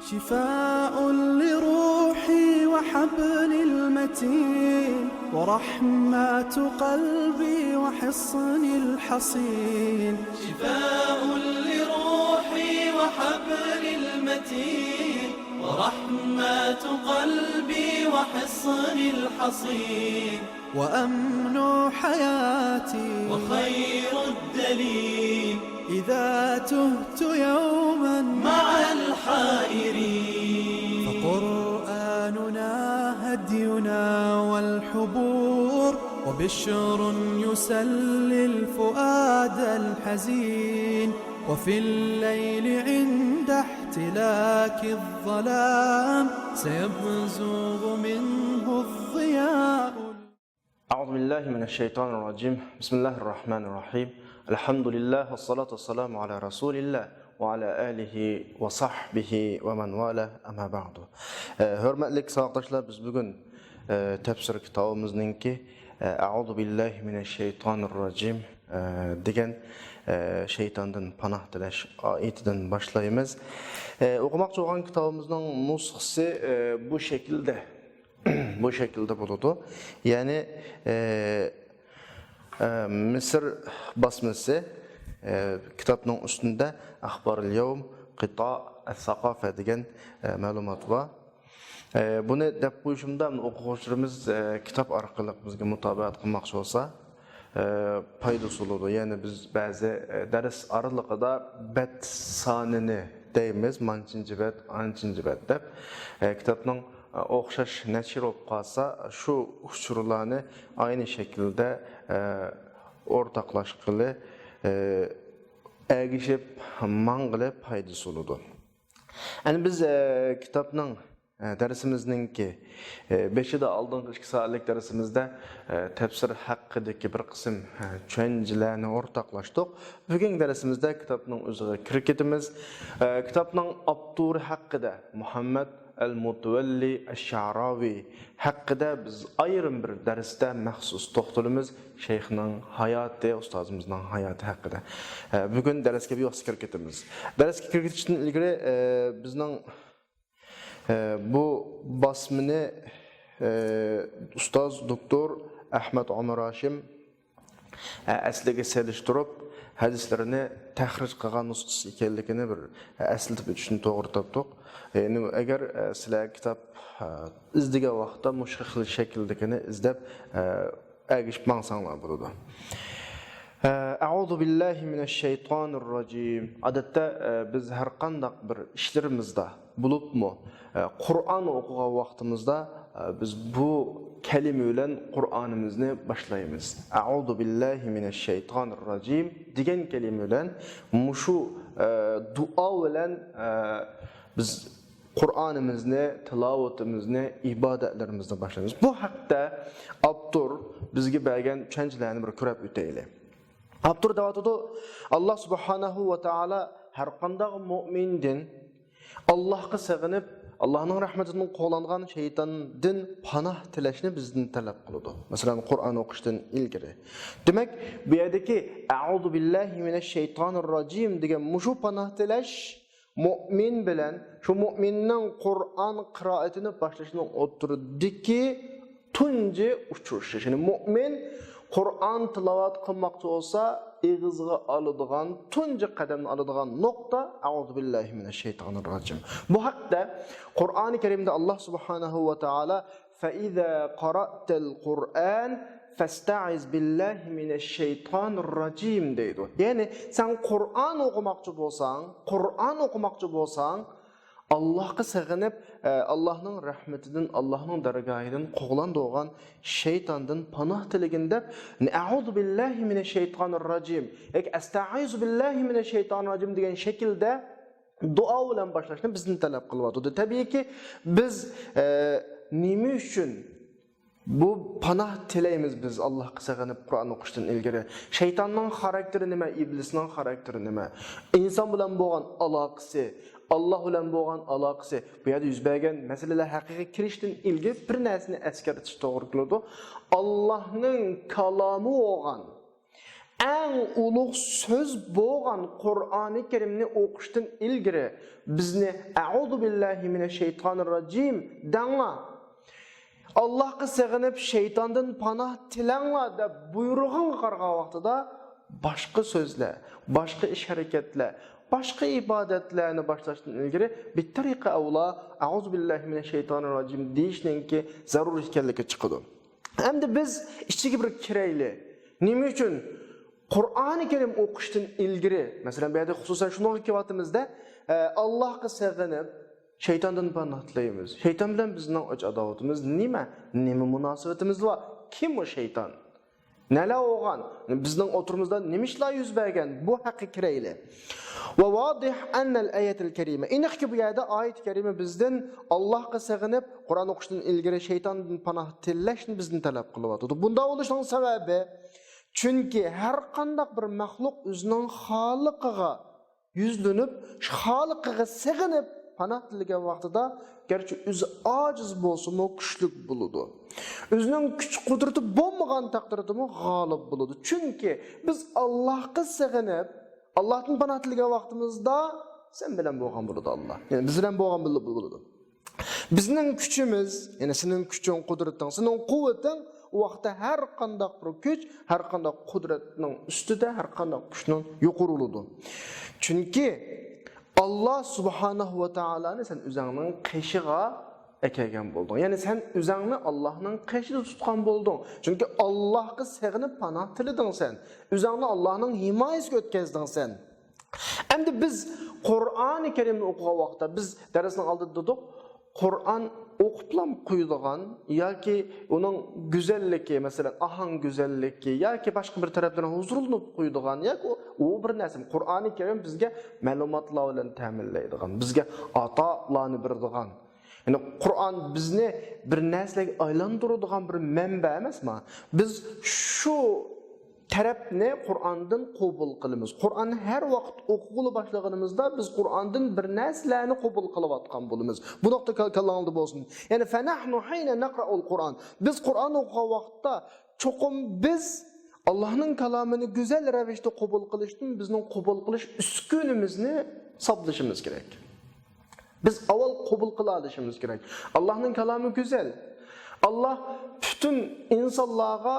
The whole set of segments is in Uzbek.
شفاء لروحي وحبل المتين ورحمة قلبي وحصن الحصين. شفاء لروحي وحبل المتين ورحمة قلبي وحصن الحصين. وأمن حياتي وخير الدليل إذا تهت يوما مع الحائرين. فقرآننا هدينا والحبور وبشر يسلي الفؤاد الحزين. وفي الليل عند احتلاك الظلام سيبزغ منه الضياء. أعوذ بالله من الشيطان الرجيم. بسم الله الرحمن الرحيم. الحمد لله والصلاة والسلام على رسول الله وعلى آله وصحبه ومن والاه أما بعد. Hörmetli sağdaşlar, biz bugün tefsir kitabımızdaki A'udhu billahi mineşşeytanirracim degan şeytandan panah tilash oyatidan başlaymiz. Okumakçı olan kitabımızın nusxası bu şekilde buludu. Yani Mısır basması kitabının üstünde Ahbar-ül Yevm Qita Es-Saqafa degan ma'lumot var. Bunu deb qo'yishimda o'quvchilarimiz kitap orqali bizga mutobaat qilmoqchi bo'lsa foydasi bo'ladi. Ya'ni biz ba'zi dars oralig'ida bet sonini deymiz, manchinchi bet, anchinchi bet deb kitobning o'xshash nashr bo'lib qolsa, shu uchurlarni aynı şekilde o'rtoqlashqili agishib mang'ili foydasi bo'ladi. Yani biz kitobning dersimizningki 5'de aldığımız 2 saatlik dersimizde tefsir hakkındaki bir kısım çöncilerini ortaklaştık. Bugün dersimizde kitabının özüge kirketimiz, kitabının abduri hakkında Muhammed El-Mutvelli El-Şa'ravi hakkında biz ayrım bir derste məxsus toxtulumuz şeyhinin hayatı, ustazımızın hayatı hakkında. Bugün derske bir yoxsi kirketimiz. Derske kirket için ilgili bizden bu basmını Ustaz Doktor Ahmet Ömer Haşim asliga selishtirib hadislerini tahric qilgan nusxasi ekanligini bir aslitib o'tishni to'g'ri topdik. Ya'ni agar sizlar kitob izdigan vaqtda mushkil xil shakldagini izlab agishib mansanglar bo'ladi. A'udhu billahi mineşşeytanirracim. Odatda biz har qanday bir ishlarimizda bo'libmi Qur'on o'qigan vaqtimizda biz bu kelime bilan Qur'onimizni boshlaymiz. A'udhu billahi mineşşeytanirracim degan kelime bilan mushu duo bilan biz Qur'onimizni, tilovatimizni, ibodatlarimizni boshlaymiz. Bu haqda Abdur bizga bergan tushunchalarni bir ko'rib o'taylik. Abdur davotida Allah subhanahu va taala har qanday mu'mindan Allah'a sığınıp Allah'ın rahmetinden qo'llangan şeytandan panah tilashni bizdan talab qiladi. Masalan, Qur'on o'qishdan ilgari. Demak, bu yerdagi a'udhu billahi mineşşeytanirracim degan mushu panah tilash mu'min bilan shu mu'minning Qur'on qiroatini boshlashning o'tiridiki tunji uchrashish. Ya'ni mu'min Qur'on tilovat qilmoqchi bo'lsa, ig'izga oladigan, tunji qadamni oladigan nuqta a'udhu billahi mineşşeytanirracim. Bu haqda Qur'oni Karimda Allah subhanahu va taala fa iza qara'tal Qur'an fasta'iz billahi mineşşeytanirracim deydi. Yani sen Qur'on o'qimoqchi bo'lsang, Allah'a sığınıp Allah'ın rahmetinden, Allah'ın dargahından qo'g'lan doğan şeytandan panah tiliginde a'udhu billahi mineşşeytanirracim. Estaizu billahi mineşşeytanirracim degan şekilde dua bilan boshlashni bizdan talab qilyapti. Tabii ki biz nima uchun bu panah tilaymiz biz Allah'a sığınıp Qur'on o'qishdan ilgari? Şeytanning xarakteri nima, iblisning xarakteri nima? İnsan bilan bo'lgan aloqasi, Allah bilan bo'lgan aloqasi, bu yerda yuz bergan masalalar haqiqiy kirishdan ilgari bir narsani eskartish to'g'ri keladi. Allohning kalomi bo'lgan eng ulug' söz bo'lgan Qur'oni Karimni o'qishdan ilgari bizni a'udhu billahi minashaytonirrojim dangla. Allohga sig'inib shaytondan panoh tilanglar deb buyrug'in qargan vaqtida boshqa so'zlar, boshqa ish harakatlar, boshqa ibodatlarni boshlashdan ilgari bittariqa avla a'udhu billahi minashaytonirrojim deyishninki zarur ekanligi chiqadi. Endi biz ichiga bir kirayli. Nima uchun Qur'oni Karim o'qishdan ilgari, masalan, bu yerda xususan shunday kelyaptimizda, Allohga sig'inib shaytondan panoh tilaymiz. Shayton bilan bizning adovatimiz nima? Nima munosabatimiz bor? Kim o shayton? Neler olgan? Bizning o'tirimizda nima ishlar yuz bergan? Bu haqqa kirayli. Va vodih annal ayatul karima. Inaqki bu yerda oyat karima bizdan Allohga sig'inib Qur'on o'qishdan ilgari shaytondan panoh tilashni bizni talab qilyapti. Bunda bo'lishining sababi chunki har qanday bir maxluq o'zining xoliqiga yuzlanib, xoliqiga sig'inib panoh tilagan vaqtida garchi o'zi ojiz bo'lsa-mu kuchlik bo'ladi. O'zining kuch qudrati bo'lmagan taqdirda mu g'olib bo'ladi. Chunki biz Allohga sig'inib Allohning panoh tilagan vaqtimizda sen bilan bo'lgan bo'ladi Alloh. Ya'ni biz bilan bo'lgan bo'ladi. Bizning kuchimiz, ya'ni sening kuching, qudrating, sening quvvating o vaqtda har qanday bir kuch, har qanday qudratning ustida har qanday kuchning yuqori bo'ladi. Chunki Allah subhanahu va taolani sen o'zingning qishig'a ekegan bo'lding. Ya'ni sen o'zingni Allohning qishida tutgan bo'lding. Chunki Allohga sig'inib panoh tilading sen. O'zingni Allohning himoyasiga o'tkazding sen. Endi biz Qur'oni Karimni o'qigan vaqtda biz darsning oldida dedik, Qur'on o'qiblam qo'yilgan yoki uning go'zalligi, masalan, ahang go'zalligi yoki boshqa bir tarafdan huzurlanib qo'yilgan yoki u bir narsa. Qur'oni Karim bizga ma'lumotlar bilan ta'minlaydigan, bizga atolarni beradigan. Ya'ni Qur'on bizni bir narsaga aylantiradigan bir manba emasmi? Biz shu tarafni Qur'ondan qabul qilamiz. Qur'onni har vaqt o'qig'ili boshlaganimizda biz Qur'ondan bir narsalarni qabul qilayotgan bo'lamiz. Bu nuqta kallamda bo'lsin. Ya'ni fa nahnu hayna naqra'ul Qur'on. Biz Qur'onni o'qigan vaqtda cho'qim biz Allohning kalomini go'zal ravishda qabul qilishdan bizning qabul qilish uskunimizni hisoblashimiz kerak. Biz avval qabul qila olishimiz kerak. Allohning kalomi go'zal. Alloh butun insonlarga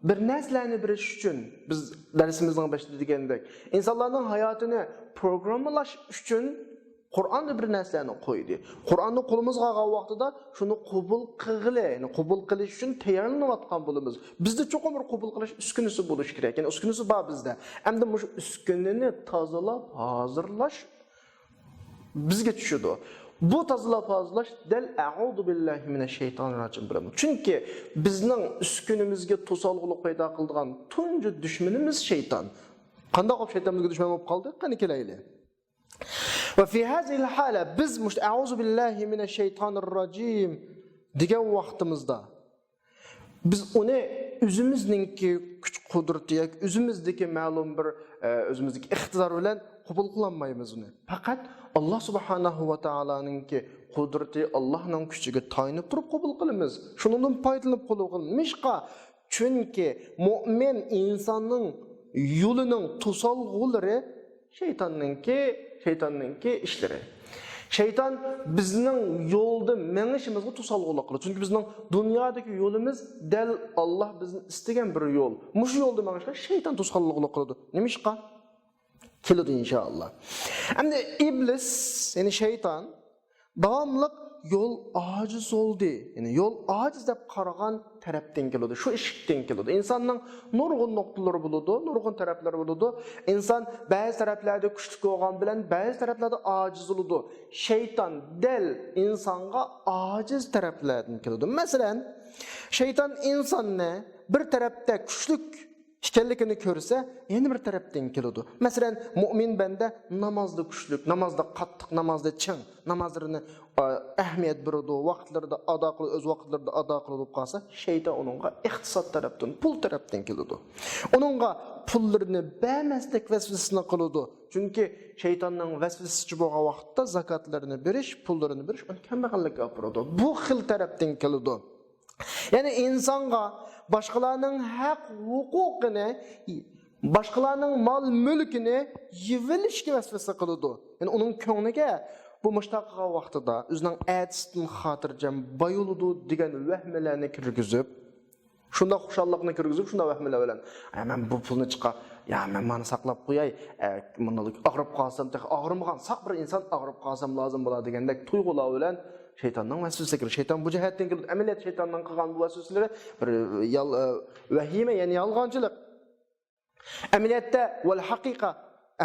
bir narsalarni berish uchun biz darsimizning boshida degandek, insonlarning hayotini programmalash uchun Qur'onda bir narsalarni qo'ydi. Qur'onni qo'limizga olgan vaqtida shuni qabul qilg'ili, ya'ni qabul qilish uchun tayyorlanayotgan bo'lamiz. Bizda cho'qim bir qabul qilish uskunasi bo'lishi kerak. Ya'ni uskunasi bor bizda. Endi shu uskunani tozalab, hozirlash bizga tushadi. Bu tozalab hozirlash del a'udhu billahi minashaytonirrojim bilan. Chunki bizning uskunimizga to'solg'ulik paydo qiladigan tunji dushmanimiz shayton. Qanday qilib shaytonimizga dushman bo'lib qoldi? Qani kelayli. Va fi hadhihi al-hala biz a'udhu billahi minashaytonirrojim degan vaqtimizda biz uni o'zimizningki kuch qudrati yoki o'zimizdagi ma'lum bir o'zimizdagi iqtidor bilan qabul qilolmaymiz uni. Faqat Alloh subhanahu va taolaninki qudrati, Allohning kuchiga tayanib turib qabul qilamiz. Shundan foydalanib qabul qilamiz. Mishqa chunki mu'min insonning yo'lining to'solg'ulari shaytonninki ishlari. Shayton bizning yo'lda menishimizga to'solg'ulik qiladi. Chunki bizning dunyodagi yo'limiz dal Alloh bizni istagan bir yo'l. Mush yo'lda menishga shayton to'solg'ulik qiladi. Nimishqa? Keladi inshaalloh. Endi iblis, ya'ni shayton davomli yo'l ojiz oldi. Ya'ni yo'l ojiz deb qaragan tarafdan keladi. Shu eshikdan keladi. Insonning nurg'un nuqtalari bo'ladi, nurg'un taraflari bo'ladi. Inson ba'zi taraflarda kuchli bo'lgan bilan ba'zi taraflarda ojiz bo'ladi. Shayton del insonga ojiz taraflardan keladi. Masalan, shayton insonni bir tarafda kuchli ekanligini ko'rsa, yana bir tarafdan keladi. Masalan, mu'min banda namozda kuchlik, namozda qattiq, namozda ching, namozlarini ahamiyat beradi, vaqtlarida ado qilib, o'z vaqtlarida ado qilib qolsa, shayton uningga iqtisod tarafdan, pul tarafdan keladi. Uningga pullarini bermaslik vasvasasini qiladi. Chunki shaytonning vasvasasi bo'lgan vaqtda zakotlarini berish, pullarini berish uni kambag'allikka olib boradi. Bu xil tarafdan keladi. Ya'ni insonga boshqalarning haq huquqini Başqalarning mol-mulkini yivilishga vasvasa qiladi. Yani onun ko'ngliga bu mushtaqqa vaqtida o'zining atisdan xotirjam bayuludu degan vahmalarni kirgizib, shunda xushallikni kirgizib, shunda vahmalar bilan, men bu pulni chiqa, men mana saqlab qo'yay, bunday og'rib qolsam, og'rimagan saq bir inson og'rib qolsam lozim bo'ladi degandek tuyg'ular bilan şeytandan vasvasa kirir. Şeytan bu jihatdan kelib, amaliyat şeytandan qilgan bu vasvasalari bir vahima, ya'ni yolg'onchilik. Amaliyatda vel haqiqa,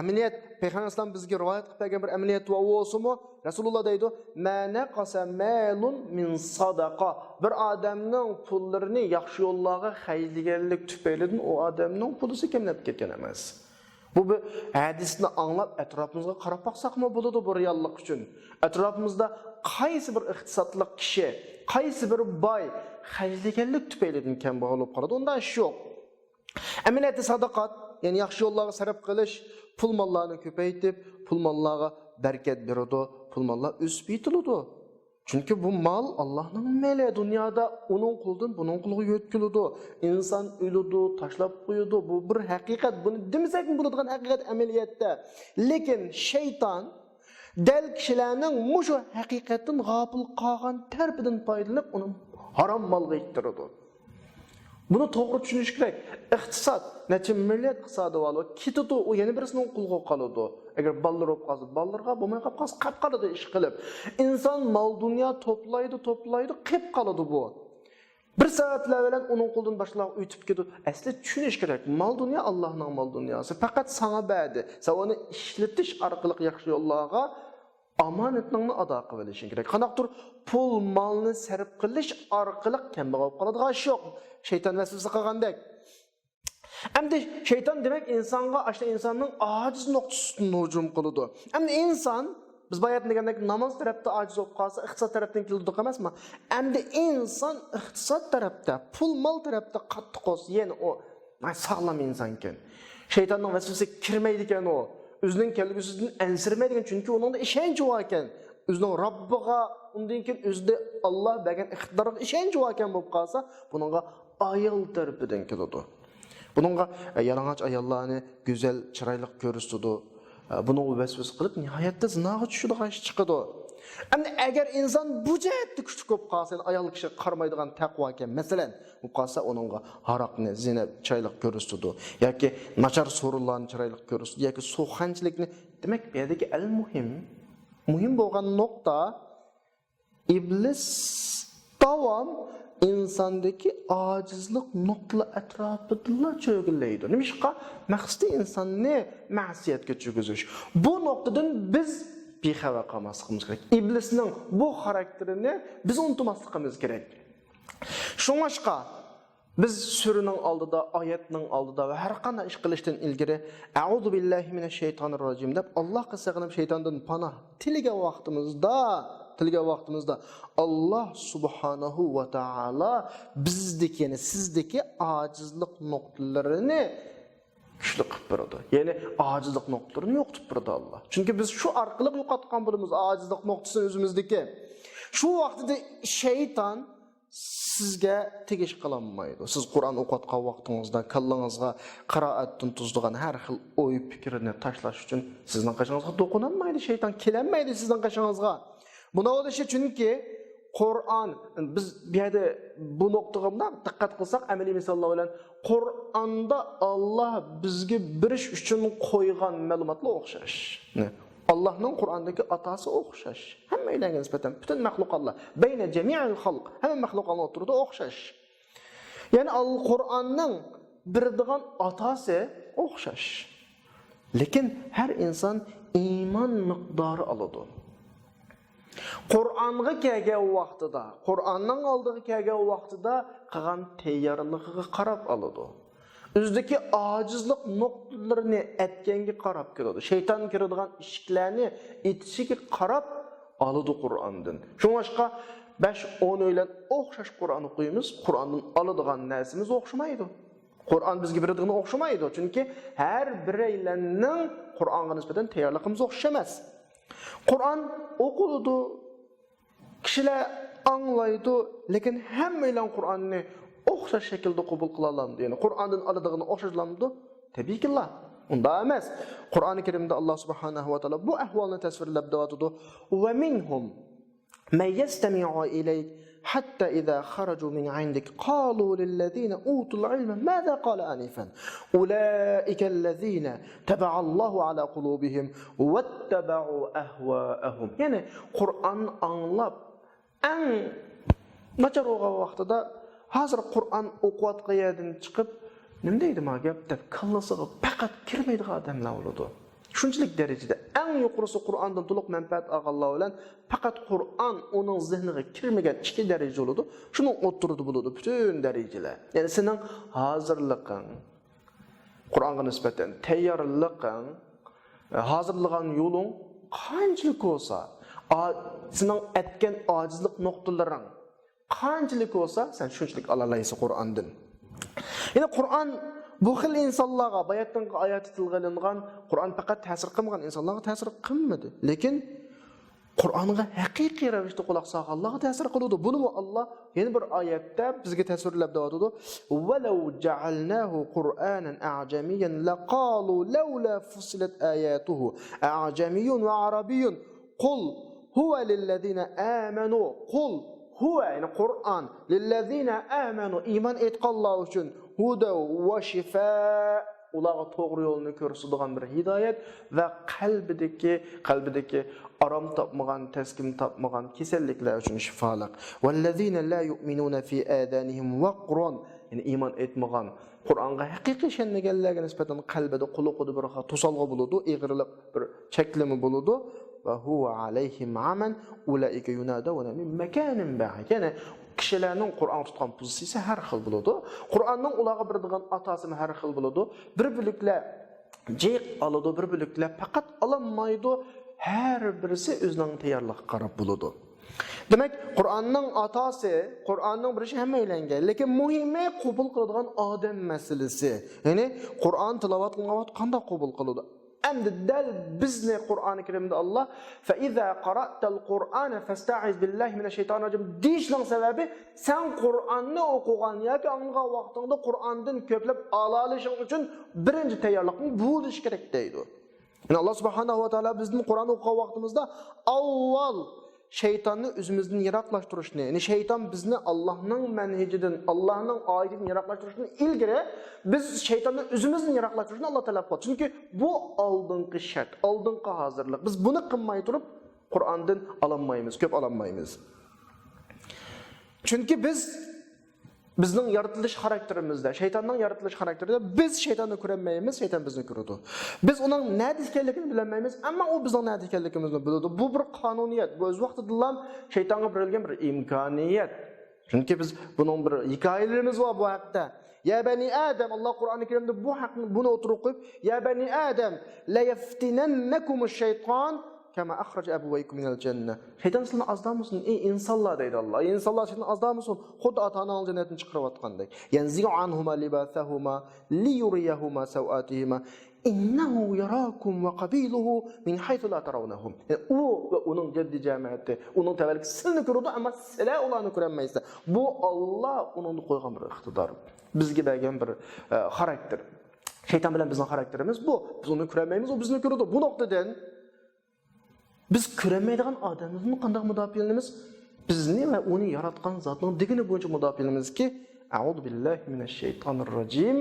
amaliyat Peygamber Islam bizga rivoyat qilib bergan bir amaliyat va o'simi Rasululloh deydi: "Ma naqasa malun min sadaqa." Bir odamning pullarini yaxshi yo'llarga xayrliganlik tufaylidan o odamning pulisi kemlab ketgan emas. Bu bir hadisni anglab etrafımızga qarab baqsaqmı bo'ladi bu reallik uchun. Etrafımızda qaysi bir iqtisodli kishi, qaysi bir boy xayrliganlik tufaylidan kambag'al bo'lib qoladi. Undan ish yo'q. Amaliyatda sadaqat, ya'ni yaxshi yo'llarga sarf qilish, pul mollarni ko'paytib, pul mollarga barakat beradi, pul mollar o'sib yetiladi. Çünkü bu mal Allah'ın meli. Dünyada onun kuldan bunun kuluğu yetkiludi. İnsan ölüdü, taşlap koyudu. Bu bir hakikat. Bunu demesek mi bulunduğun hakikat ameliyette. Lekin şeytan del kişilerinin muşu hakikatin gafil qalğan terpidin paydalanıp onun haram malga ittirdi. Bunu to'g'ri tushunish kerak. Iqtisod, necha millat iqtisodi bor, ketadi, u yana birisining qulga qoladi. Agar ballar bo'lib qolsa, ballarga bo'lmay qolsa, qap qoladi ish qilib. Inson mol dunyo to'playdi, qilib qoladi bu. Bir soatlar bilan uning qo'ldan boshqa o'tib ketadi. Asli tushunish kerak. Mol dunyo Allohning mol dunyosi. Faqat sana berdi. Sen onu ishlatish orqali yaxshi yo'llarga amanatni ado qilishing kerak. Qanaqdir pul molni sarf qilish orqali kambag'al bo'lib qoladigan ish yo'q. Şeytan vesvese qilgandek. Endi şeytan demek insonga, işte insonning ojiz nuqtasidan hujum qiladi. Endi inson biz bayat degandek namoz tarafda ojiz bo'lib qolsa, iqtisod tarafdan keldik emasmi? Endi inson iqtisod tarafda, pul mol tarafda qattiq qolsa, ya'ni o sog'lom inson ekan. Şeytanning vesvese kirmaydi ekan o. O'zining kelgusidan ansirmaydi ekan, chunki uningda ishonch bor ekan. O'zining Robbiga, undan keyin o'zida Alloh bergan iqtidorga ishonch bor ekan bo'lib qolsa, buningga ayol tarafidan keladi. Buningga yalang'och ayollarni go'zal, chiroyli ko'rsatadi. Buni vasvas qilib, nihoyatda zinoga tushadigan ish chiqadi. Endi agar inson bu jihatda kuchli ko'p qolsa, ayol kishi qarmaydigan taqvo ekan, masalan, bu qolsa uningga haroqni, zina, chiroyli ko'rsatadi yoki nachar so'rinlarni chiroyli ko'rsatadi yoki so'xanchilikni, demak, bu yerdagi muhim bo'lgan nuqta iblis davom insondagi ojizlik nuqtalar atrofida cho'g'illaydi. Nimishqa maqsadi insonni ma'siyatga cho'g'izish. Bu nuqtadan biz bexabar qolmasligimiz kerak. Iblisning bu xarakterini biz unutmasligimiz kerak. Shuningga biz suraning oldida, oyatning oldida va har qanday ish qilishdan ilgari a'udhu billahi minash shaytonir rojim deb Allohga sig'inib shaytondan panoh tilgan vaqtimizda Allah subhanahu va taala bizdeki, yani sizdeki acizlik nuqtalarini kuchli qilib beradi. Ya'ni acizlik nuqtalarini yo'qotib beradi Allah. Chunki biz shu orqali yo'qotgan bo'lamiz acizlik nuqtasini o'zimizdagi. Shu vaqtida shayton sizga tegish qilolmaydi. Siz Qur'on o'qiyotgan vaqtingizda kallangizga qiroatdan tuzdigan har xil o'y fikrini tashlash uchun sizning qashingizga do'qinolmaydi, shayton kelolmaydi sizning qashingizga. Buna o'lishi chunki Qur'on, biz bu yerda bu nuqtaga diqqat qilsak, amaliy misollar bilan Qur'onda Alloh bizga berish uchun qo'ygan ma'lumotlar o'xshash. Allohning Qur'ondagi atasi o'xshash. Hammalarga nisbatan butun maxluqotlar, bayna jami'il xalq, hamma maxluqotlar o'rtasida o'xshash. Ya'ni Qur'onning birdigan atasi o'xshash. Lekin har inson iymon miqdori oladi. Qur'onga kelgan vaqtida, Qur'onning oldiga kelgan vaqtida qilgan tayyorligiga qarab oladi. O'zidagi ojizlik nuqtalarini aytganga qarab keladi. Shayton kiradigan eshiklarni etishiga qarab oladi Qur'ondan. Shuningga 5-10 o'ylan o'xshash Qur'on o'qiymiz, Qur'ondan oladigan narsamiz o'xshamaydi. Qur'on bizga beradigan o'xshamaydi, chunki har biraylarning Qur'onga nisbatan tayyorligimiz o'xshamas. Qur'on o'qiladi, kishilar anglaydi, lekin hammalar Qur'onni o'xshash shaklda qabul qila oladi. Ya'ni Qur'ondan oladigan o'xshashlamdi, Tabii ki la. Unda emas. Kur'an-ı Kerim'de Allah Subhanahu wa Ta'ala bu ahvalını tasvirlab davatıdı. Ve minhum men yestemi'u ileyk hatta iza kharaju min 'indik qalu lillezina utul ilma maza qala anifan ulaikellezina taba'allahu ala qulubihim wattaba'u ahwa'ahum. Yani Kur'an anlap en nachar olgan vaqtida hazır Kur'an o'qiyotgan yerdan chiqib nima deydi ma gap deb kallasiga faqat kirmaydigan odamlar bo'ladi. Shunchalik darajada eng yuqorisi Qur'ondan to'liq manfaat olganlar bilan faqat Qur'on uning zihniga kirmagan ikki daraja bo'ladi. Shuning o'tirdi bo'ladi butun darajalar. Ya'ni sening hozirliging, Qur'onga nisbatan tayyorliging, hozirlagan yo'ling qanchalik bo'lsa, sening etgan ojizlik nuqtalaring qanchalik bo'lsa, sen shunchalik olalaysan Qur'ondan. Ya'ni Qur'on bu xil insonlarga bayatdan oyat tilg'ilingan Qur'on faqat ta'sir qilmagan insonlarga ta'sir qilmadi. Lekin Qur'onga haqiqiy ravishda quloq solganlarga ta'sir qiladi. Buni Alloh yana bir oyatda bizga tasvirlab beradi. "Walau ja'alnahu Qur'anan a'jamiyyan laqalu laula fussilat ayatuhu a'jamiyyun wa arabiyyun qul huwa lillazina amanu qul huwa yani Qur'on lillazina amanu iman etganlar uchun huda va shifa ularga to'g'ri yo'lni ko'rsatadigan bir hidoyat va qalbidagi arom topmagan, taskin topmagan kasalliklar uchun shifolik. Vallazina la yu'minuna fi adanihim waqrun yani iman etmagan Qur'onga haqiqiy ishonmaganlarga nisbatan qalbida quluqida bir to'salg'i bo'ladi, eg'irlik bir cheklimi bo'ladi. Va huwa alayhim aman ulaika yunaduna min makanin ba'id. Yani kishilarning Qur'on tutgan pozitsiyasi har xil bo'ladi. Qur'onning ularga beradigan atasi har xil bo'ladi. Bir-birliklar jiq oladi, bir-birliklar faqat olmaydi. Har birisi o'zining tayyorligiga qarab bo'ladi. Demak, Qur'onning atasi, Qur'onning bir ishi hammaylanga, lekin muhimi qabul qiladigan odam masalasi. Ya'ni Qur'on tilovat qilgan vaqt qanday qabul qiladi? Endi dal bizni Qur'oni Karimda Alloh fa iza qara'tal Qur'ana fasta'iz billahi minashaytonirrojim deyishning sababi sen Qur'onni o'qigan yoki anglagan vaqtingda Qur'ondan ko'plab olishing uchun birinchi tayyorlikning bo'lishi kerak deydi. Yani Allah Subhanahu wa Ta'ala bizning Qur'on o'qigan vaqtimizda avval şeytanı özümüzden yiraklaştırışını, yani şeytan bizni Allah'ın menhecinden, Allah'ın ayetinden yiraklaştırışını ilgiri biz şeytanı özümüzden yiraklaştırışını Allah talep kıldı. Çünkü bu aldığınki şart, aldığınki hazırlık. Biz bunu kılmayı durup Kur'an'dan alamayız, köp alamayız. Çünkü bizning yaratılış karakterimizde, şeytanın yaratılış karakterinde biz şeytanı göremeyimiz, şeytan bizni görüdü. Biz onun nerede ekanligini bilemeyiz, ama o bizning nerede ekanligimizni biladi. Bu bir qonuniyat, bu o'z vaqtida şeytanga berilgan bir imkoniyat. Çünkü biz bunun bir hikoyalarimiz var bu haqda. Ya bani Adam, Allah Qur'oni Karimda bu haqni buni o'tirib qo'yib, ya bani Adam, la yaftinannakush-shayton kama akhraja abawaykum minal janna. Şeytan sizlarni azdamasın, ey insonlar deydi Allah. İnsanlar sizlarni azdamasın, xuddi ota-onangiz jannatdan chiqarayotgandek. Yanzi'u anhuma libasahuma liyuriyahuma sawatihima innahu yarakum wa qabiluhu min haythu la tarawnahum. O ve onun jaddi jamiyati, onun tavalliki sizlarni ko'radi, ammo sizlar ularni ko'rolmaysizlar. Bu Allah onun qo'ygan bir iqtidor. Bizga bergan bir xarakter. Şeytan bilan bizning xarakterimiz bu. Biz uni ko'rolmaymiz, o bizni ko'radi. Bu nuqtadan biz ko'rmaydigan odamimizni qanday mudofialaymiz? Bizni va uni yaratgan zotning digini bo'yicha mudofialaymiz-ki, a'udhu billahi minash shaytonir rojim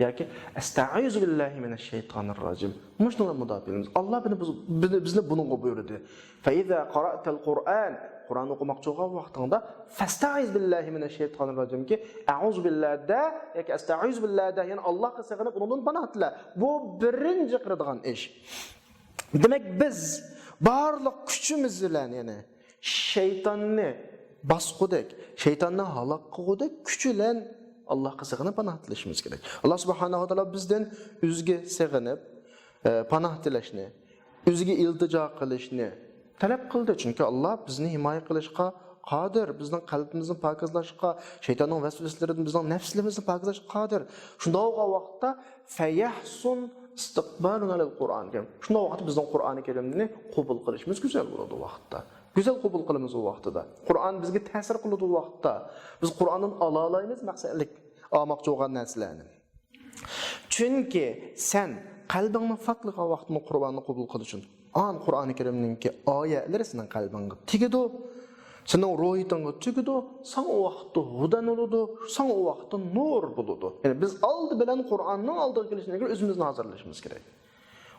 yoki astaizu billahi minash shaytonir rojim. Mushunga mudofialaymiz. Alloh bizni buningga buyurdi. Fa iza qara'tal Qur'an, Qur'on o'qimoqchi bo'lgan vaqtingda fastaiz billahi minash shaytonir rojim ki, a'udhu billahi yoki astaizu billahi ya'ni Allohga sig'inib undan panoh tila. Bu birinchi qiladigan ish. Demak biz barliq kuchimiz bilan yani şeytanni basqudek, şeytanni halok qilgudek kuch bilan Allohga sig'inib panoh tilashimiz kerak. Alloh Subhanahu va taolo bizdan o'ziga sig'inib panoh tilashni, o'ziga iltijo qilishni talab qildi. Chunki Alloh bizni himoya qilishga qodir, bizning qalbimizni pokizlashga, shaytonning vasvasalaridan bizning nafsimizni pokizlashga qodir. Shunday bo'lgan vaqtda fayahsun istiqbaluna lil-Qur'on. Shunday vaqtda bizning Qur'oni Karimni qabul qilishimiz go'zal bo'ladi vaqtda. Go'zal qabul qilamiz o vaqtida. Qur'on bizga ta'sir qiladi o vaqtda. Biz Qur'ondan ola olamiz maqsadlik olmoqchi bo'lgan narsalarni. Chunki sen qalbingni fatlığın vaqtını Qur'onni qabul qilish uchun an Qur'oni Karimninki oyatlari sening qalbingga tegadi. Sening ruhitingga tegadi. Sen o vaqtda hudan oladi, sen o vaqtda nur bo'ladi. Ya'ni biz oldi bilan Qur'onning oldiga kelishga o'zimizni hozirlashimiz kerak.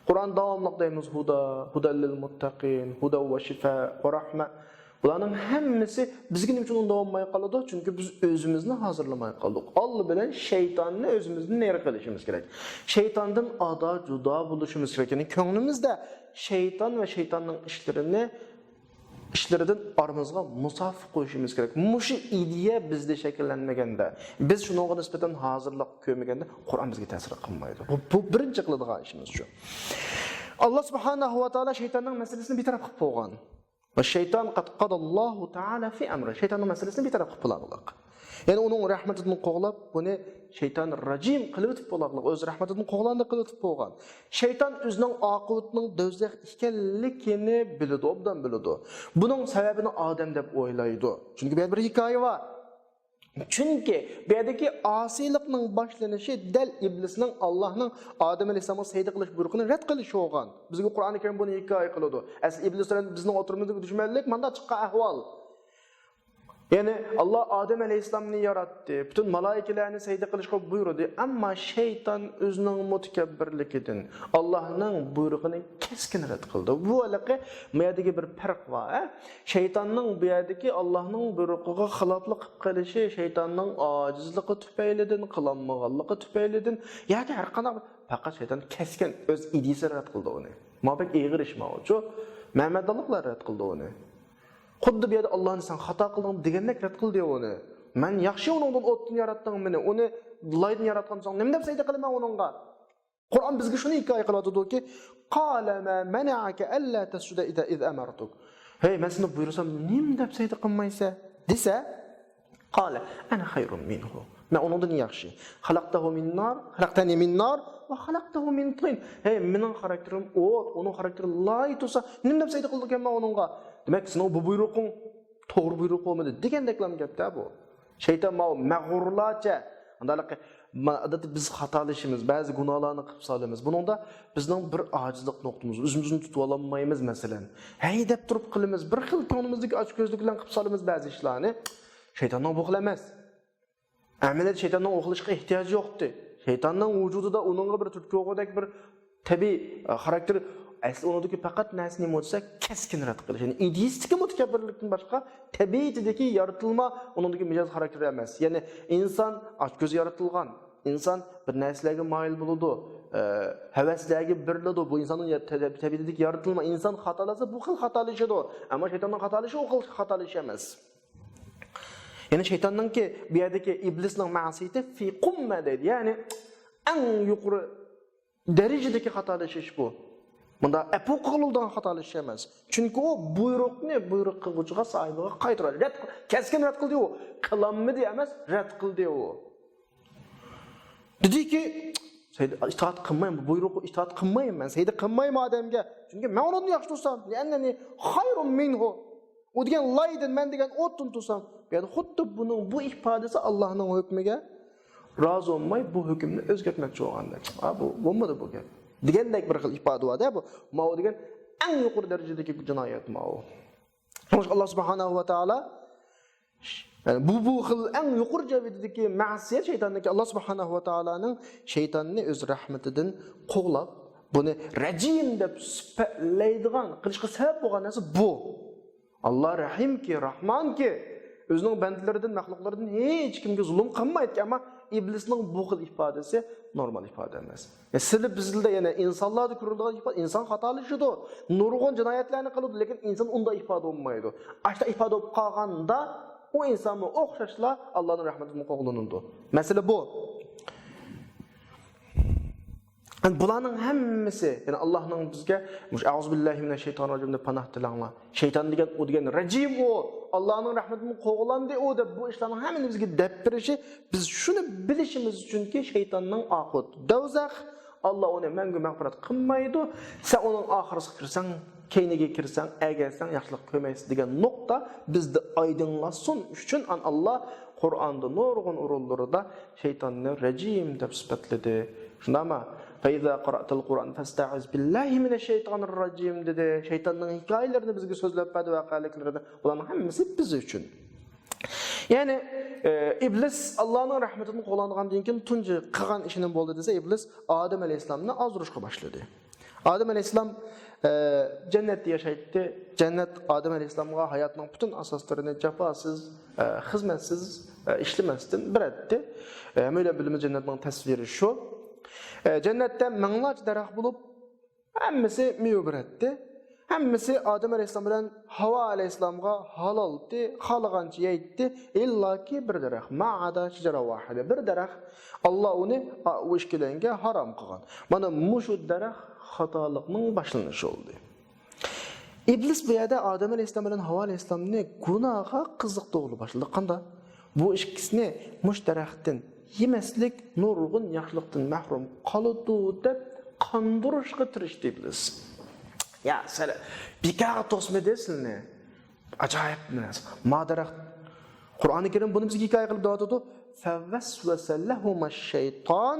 Qur'on davomli deymiz hudal lil muttaqin, huda va shifa va rahma. Bularning hammasi bizga nima uchun unda olmay qoladi? Chunki biz o'zimizni hozirlamay qoldik. Alloh bilan shaytonni o'zimizni neri qilishimiz kerak. Shaytondan ado judo bo'lishimiz kerak. Ya'ni ko'nglimizda shayton va shaytonning ishlaridan aramizga musofiq qo'yishimiz kerak. Mushu ideya bizda shakllanmaganda, biz shunga nisbatan hozirlik ko'rmaganda Qur'on bizga ta'sir qilmaydi. Bu birinchi qiladigan ishimiz shu. Alloh subhanahu va taolo shaytonning masalasini bir taraf qilib qo'ygan. Va shayton qad qadallohu taala fi amri. Shaytonning masalasini bir taraf qilib qo'yganlik. Ya'ni uning rahmatini qo'g'lab, buni shayton rajim qilib o'tib qo'yganlik, o'z rahmatini qo'g'landi qilib o'tib qo'ygan. Shayton o'zining oqibatining do'zax ekanligini biladi, obdan biladi. Buning sababini odam deb o'ylaydi. Chunki bu bir hikoya bor. Chunki bu yerdagi osiylikning boshlanishi dal iblisning Allohning Odam alayhisolamga sayda qilish buyruqini rad qilishi bo'lgan. Bizga Qur'oni Karim buni hikoya qiladi. Asl iblis bilan bizning o'tirimizdagi dushmanlik manda chiqqan ahvol. Yani Allah Adem Aleyhisselam'ını yarattı. Bütün malaikelerni secde qilishga buyurdi. Ama şeytan özünün mutakabbirligidan Allah'ın buyruğunu keskin rad qildi. Bu alaqi bu yerdagi bir farq var. Şeytanning bu yerdagi Allah'ın buyruğuna xiloflik qilishi şeytanning ojizligi tufaylidan, qilolmaganligi tufaylidan yoki har qanday faqat şeytan keskin o'z idisi rad qildi uni. Mabek ig'ir ish mavju. Ma'madalliklar rad qildi uni. Xuddi bu yerda Allohni sen xato qilding degandek rad qildi uni. Men yaxshi uningdan o'tni yaratdim meni. Uni laydan yaratgan so'ng nima deb sayda qilaman uningga? Qur'on bizga shuni hikoya qiladiki, qala ma mana'aka alla tasjuda iz amartuk. Hey, men seni buyursam nima deb sayda qilmaysa? Desa, qala ana khayrun minhu. Men uningdan yaxshi. Xalaqtahu min nar, xalaqtani min nar va xalaqtahu min tin. Hey, mening xarakterim o't, uning xarakteri lay tursa, nima deb sayda qildim men uningga? Demek senin bu buyruğun doğru buyruq olmadı. Degendeklam gapda bu. Şeytan mağrurlarca, andalaqı biz xatolaşımız, bazı günahlarni qilib solamiz. Buningda bizning bir ojizlik nuqtamiz, o'zimizni tutib olmaymiz masalan. Hey deb turib qilamiz, bir xil tonimizdagi ochko'zlik bilan qilib solamiz ba'zi ishlarni. Shaytonning bu xil emas. Amaliyat shaytonning u qilishga ehtiyoji yo'qdi. Shaytonning vujudida uningga bir turtko'g'idek bir tabiiy xarakter asli unidagi faqat narsani bo'lsa keskin rad qilish. Ya'ni ideistik mutakabbirlikdan boshqa tabiatidagi yaratilma unidagi mijoz xarakteri emas. Ya'ni inson ochko'z yaratilgan. Inson bir narsalarga moyil bo'ladi, havaslarga beriladi. Bu insonning tabiatidagi yaratilma. Inson xatolasa bu xil xatolashadi. Ammo shaytonning xatolashi u xil xatolash emas. Ya'ni shaytonningki bu yerdagi iblisning ma'siyati fi qumma deydi. Ya'ni eng yuqori darajadagi xatolashish bu. Bunda epoq qiluvdan xatolash emas. Chunki u buyruq qiluvchiga sohibiga qaytaradi. Keskin rad qildi u. Qilinmadi emas, rad qildi u. Dediki, itoat qilmayman, bu buyruqqa itoat qilmayman, sayda qilmayman odamga. Chunki men uni yaxshi tursam, ya'ni xayrun minhu. U degan laydan men degan o'tdan tursam, yani xuddi buning bu ifodasi Allohning hukmiga rozi bo'lmay bu hukmni o'zgartmoqchi bo'lganda. Bu bo'lmadi bu gap. Degandek bir xil ifoda bor-da bu. Ma'u degan eng yuqori darajadagi jinoyat ma'u. Xo'sh, Alloh subhanahu va taolo yani bu xil eng yuqori javadagi ma'siyat shaytonniki Alloh subhanahu va taoloning shaytonni o'z rahmatidan qo'g'lab, buni rajim deb sifatlaydigan, qilishga sabab bo'lgan narsa bu. Alloh rahimki, rahmonki, o'zining bandalaridan, maxluqlaridan hech kimga zulm qilmaydi, ammo iblisning bu xil ifodasi normal ifoda emas. Sizlar bizda yana insonlarda ko'riladigan ifoda inson xatolashidir. Nurg'un jinoyatlarni qiladi, lekin inson unda ifoda bo'lmaydi. Ashta ifoda bo'lib qolganda u insonni o'xshashla Allohning rahmatidan qo'g'lanadi. Masala bu. Bularning hammasi, ya'ni Allohning bizga "Auzubillahi minashaytonirrojim" deb panoh tilanglar. Shayton degan rajim u, Allohning rahmatidan qo'g'landi u deb bu ishlarning hammani bizga deb berishi, biz shuni bilishimiz uchunki shaytonning oqibati do'zax, Alloh uni mangu mag'firat qilmaydi. Sen uning oxirisiga kirsang, keyniga kirsang, agarsang yaxshilik ko'rmaysiz degan nuqta bizda oydinlashsin uchun Alloh Qur'onda nurg'un o'rinlarida shaytonni rajim deb sifatladi. Şunda ama فَإِذَا قَرَأْتَ الْقُرْآنَ فَاسْتَعِذْ بِاللّٰهِ مِنَ الشَّيْطَانِ الرَّجِيمِ dedi. Şeytanın hikayelerini bizge sözlep berdi vakaliklerini. Buların hemmesi biz üçün. Yani iblis Allah'ın rahmetini qo'llangandan keyin tunji qilgan ishini bo'ldi desa, iblis Adem alayhisalomni ozdirishga boshladi. Adem alayhisalom jannatda yashaydi. Jannat Adem alayhisalomga hayotning butun asoslarini jafosiz, xizmatsiz ishlamasdan beretdi. Böyle bilimi jannatning tasviri shu. Jannatda minglarcha daraxt bo'lib, hammasi meva beretdi. Hammasi Adem alayhisalom bilan Havo alayhisalomga haloldi, xalagancha yeydi. Illaki bir daraxt, ma'ada shajara wahida. Bir daraxt Alloh uni u ishkilanga harom qilgan. Mana mushu daraxt xatolikning boshlanishi bo'ldi. İblis bu yerda Adem alayhisalom bilan Havo alayhisalomni gunohga qiziqtirib boshladi. Qanday? Bu ishkisini mush daraxtdan yemaslik nurg'un yaxshilikdan mahrum qoladi deb qondirishga tirishdi iblis. Ya sen bir kere tosma desin ne? Acayip bir nas. Madara Kur'an-ı Kerim bunu bizga hikoya qilib da'vatdi. Favvaswasa lahumash-shayton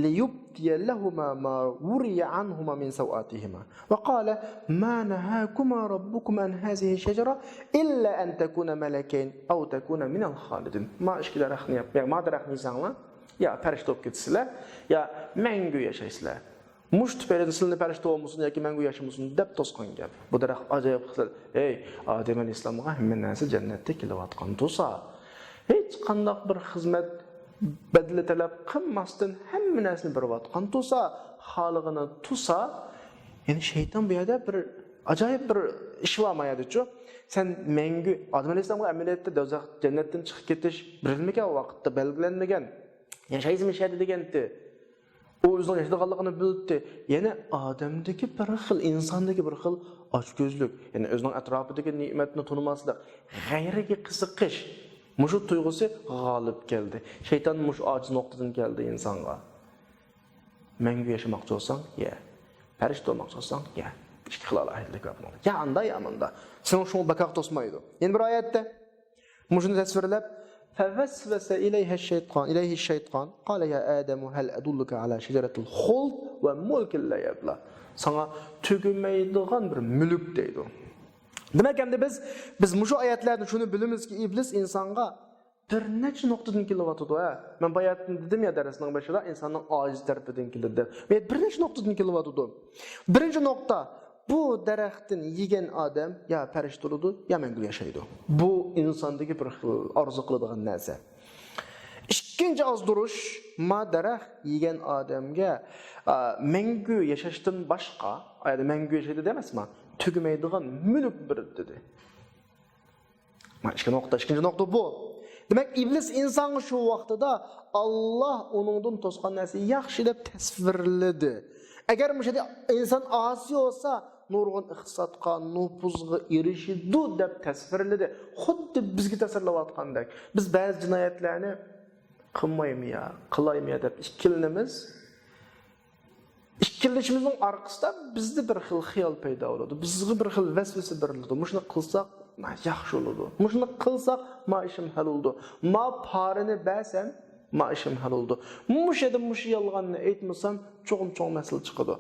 liyubdiya lahuma ma wuriya anhuma min sawatihima. Wa qala ma nahakuma rabbukum an hadhihi ash-shajara illa an takuna malakayn aw takuna min al-khalidin. Ma ishkilar axni yapmay, madara axnisanglar. Ya farishta bo'lib ketsizlar, ya mangu yashaysizlar. Mushт перед сылны паришта olmasın yoki mangu yaşamasın deb tosqan gap. Bu daraxt ajoyib qilsa, ey Adem alayhisalomga hamma narsa jannatda kelayotgan bo'lsa, hech qanday bir xizmat badli talab qilmasdan hamma narsani berayotgan bo'lsa, xalqini tusa, ya'ni shayton bu yerda bir ajoyib bir ish bo'lmaydi-ku. Sen mangu Adem alayhisalomga amaliyotda dozoq jannatdan chiqib ketish bilinmagan vaqtda belgilanmagan. Yashaysiz degandi. O o'zining yashaydiganligini bildi. Yana odamdagi bir xil, insondagi bir xil ochko'zlik, ya'ni o'zining atrofidagi ne'matni tonimaslik, g'ayriga qiziqish, mushu tuyg'usi g'olib keldi. Shayton mush ojiz nuqtadan keldi insonga. Mangu yashamoqchi bo'lsang, ya. Farishta bo'lmoqchi bo'lsang, ya. Ikki xil alohidalik bor. Ya anda, ya manda. Sen shu bakaq tosmaydi. Endi bir oyatda mushuni tasvirlab فوسوس إليه الشيطان قال يا آدم هل أدلك على شجرة الخلد وملك لا يبلى. Sana tügümeydiğen bir mülk deydi. Demek hem de biz muşu ayetlerde şunu bilimiz ki iblis insanga bir neçe noktadan kilovatı da. Ben bayatın dedim ya dersinin başında insanın aciz tarafinden kilidi. Ve bir neçe noktadan kilovatı da. Birinci nokta bu daraxtdan yegan odam ya farishta bo'ladi, ya mangu yashaydi. Bu insondagi bir xil orzu qiladigan narsa. Ikkinchi ozdirish ma daraxt yegan odamga mangu yashashdan boshqa, ayda mangu yashaydi demasmi? Tugamaydigan mulk berdi dedi. Mana ikkinchi nuqta bu. Demak, iblis insonni shu vaqtida Alloh uningdan to'sgan narsani yaxshi deb tasvirladi. Agar müşahede insan asi olsa nurgun iqtisodga, nupuzga erişidi deb tasvirladi. Xuddi bizga tasvirlayotgandek. Biz ba'zi jinoyatlarni qilmaymi ya, qilaymi deb ikkilanamiz. Ikkilishimizning orqasida bizda bir xil xiyol paydo bo'ladi. Bizga bir xil vasvasa beriladi. Mushuni qilsak, yaxshi bo'ladi. Mushuni qilsak, ma ishim hal bo'ldi. Ma parini bersam ma ishim hal bo'ldi. Mush yolg'onni aytmasam, cho'ng masala chiqadi.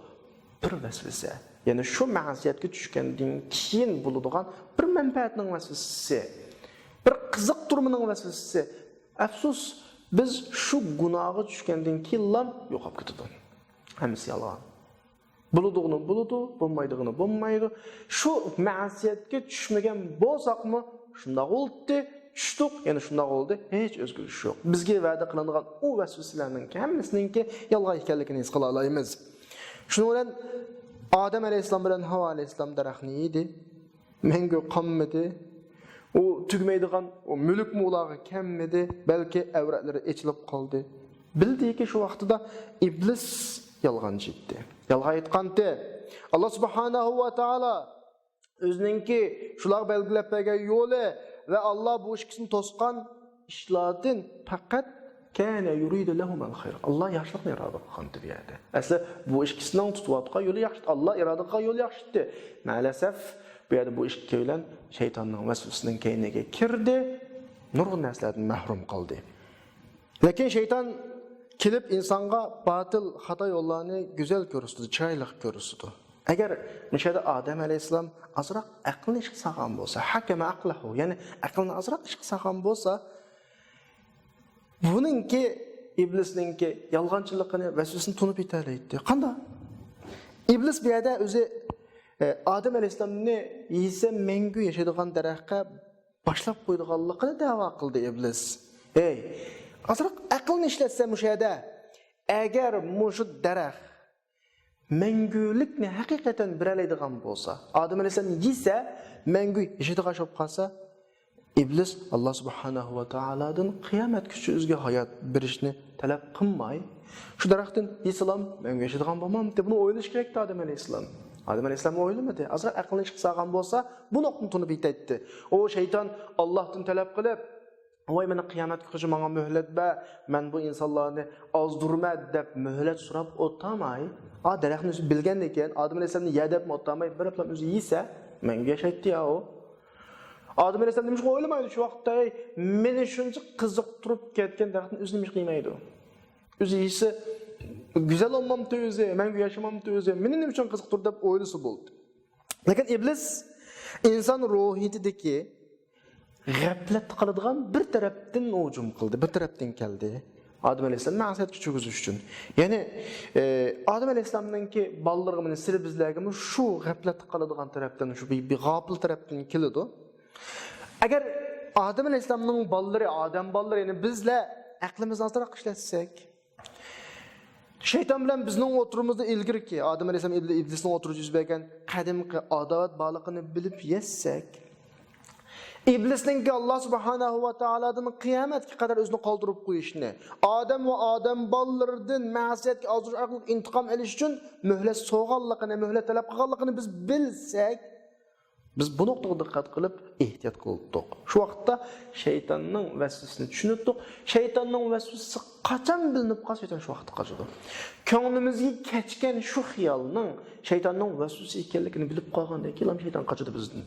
Bir vasvasa. Ya'ni shu ma'siyatga tushgandan keyin bo'ladigan bir manfaatning vasvasasi, bir qiziq turmaning vasvasasi. Afsus, biz shu gunohga tushgandan keyin yo'qolib ketadi. Hammasi yolg'on. Bo'ladiğini bo'ladi, bo'lmaydig'ini bo'lmaydi. Shu ma'siyatga tushmagan bo'lsaqmi, shunda bo'ldi. Tushdik, ya'ni shunda bo'ldi, hech o'zgarish yo'q. Bizga va'da qilingan u vasvasalarning hammasininki yolg'on ekanligini his qila olamiz. Shuning bilan Adem alayhisalom bilan Havo alayhisalom daraxtni yedi. Mangu qolmadi. U tugmaydigan o mulk mu'lag'i kammadi, balki avratlari echilib qoldi. Bildiki shu vaqtida iblis yolg'onchi edi. Yolg'on aytganda Alloh subhanahu va taolo o'zininki shular belgilab bergan yo'li ve Allah bu işkisini tosqan işladın faqat kana yuridu lahum al-khayr. Allah yaxshilikni iroda qildi bu yerda. Asli bu işkisining tutayotgan yo'li yaxshi. Allah iroda qilgan yo'li yaxshi. Ma'lasaf bu yerda bu ishga bilan shaytonning vasvasining kayniga kirdi, nurg'un narsalardan mahrum qildi. Lekin shayton kelib insonga batil xato yo'llarni go'zal ko'rsatdi, chiroyli ko'rsatdi. Agar mishada Odam alayhissalom azroq aqlni ish qilgan bo'lsa, hakama aqlahu, ya'ni aqlni azroq ish qilgan bo'lsa, buningki iblisninki yolg'onchiligini vasvasini tunib yetalaydi. Qanday? İblis bir yerda o'zi Odam alayhissalomni yesa mengu yashaydigan daraxtga boshlab qo'ydiganligini da'vo qildi iblis. Ey, azroq aqlni ishlatsa mushada, agar mushu daraxt mengulikni haqiqatan biralaydigan bo'lsa, Odam alayhissalom yesa mengu yashaydigan bo'lib qolsa, iblis Alloh subhanahu va taoladan qiyomat kuchi o'ziga hayot berishni talab qilmay, shu daraxtdan yesalam menga yashaydigan bo'lmam deb buni o'ylash kerak Odam alayhissalom. Odam alayhissalom o'ylamadi. Azroq aqlni ish qilgan bo'lsa, bu nuqtani tunib yetaydi. O shayton Allohdan talab qilib, "Voy meni qiyomat kuniga menga muhlat ber, men bu insonlarni ozdurma" deb muhlat so'rab o'tmay, a daraxtni bilgan ekan, Odam alayhissalomni ya deb o'tmay, bir bilan o'zi yesa, menga yashaydi o. Odam alayhissalom nima o'ylamaydi shu vaqtda, meni shuncha qiziqtirib ketgan daraxtni o'zi nima qilmaydi. O'zi yesa güzel olmamdı o'zi, menga yashamamdı o'zi, meni nima uchun qiziqtir deb o'ylasa bo'ldi. Lekin iblis inson ruhiyatidagi g'aflat qiladigan bir tarafdan hujum qildi, bir tarafdan keldi. Odam alayhissalom ma'siyat kuchug'ish uchun. Ya'ni Odam alayhissalomninki ballarga sir bizlarga shu g'aflat qiladigan tarafdan, shu bir g'afil tarafdan keladi. Agar Odam alayhissalomning ballari, odam ballari, ya'ni bizlar aqlimizni ozroq ishlatsak, shayton bilan bizning o'tirumizda ilgirki, Odam alayhissalom iblisning o'tirib yuz bergan qadimgi adovat baliqini bilib yessak, iblisninki Alloh subhanahu va taoladan qiyomatga qadar o'zini qoldirib qo'yishni, odam va odam bolalaridan ma'siyatga ozur aql intiqom olish uchun muhlat so'g'anligini, muhlat talab qilganligini biz bilsak, biz bu nuqtaga diqqat qilib ehtiyot qildik. Shu vaqtda shaytonning vasvasasini tushundik. Shaytonning vasvasasi qachon bilinib qolsa, shayton shu vaqtda qochadi. Ko'nglimizga kechgan shu xiyolning shaytonning vasvasasi ekanligini bilib qolgandan keyin shayton qochadi bizdan.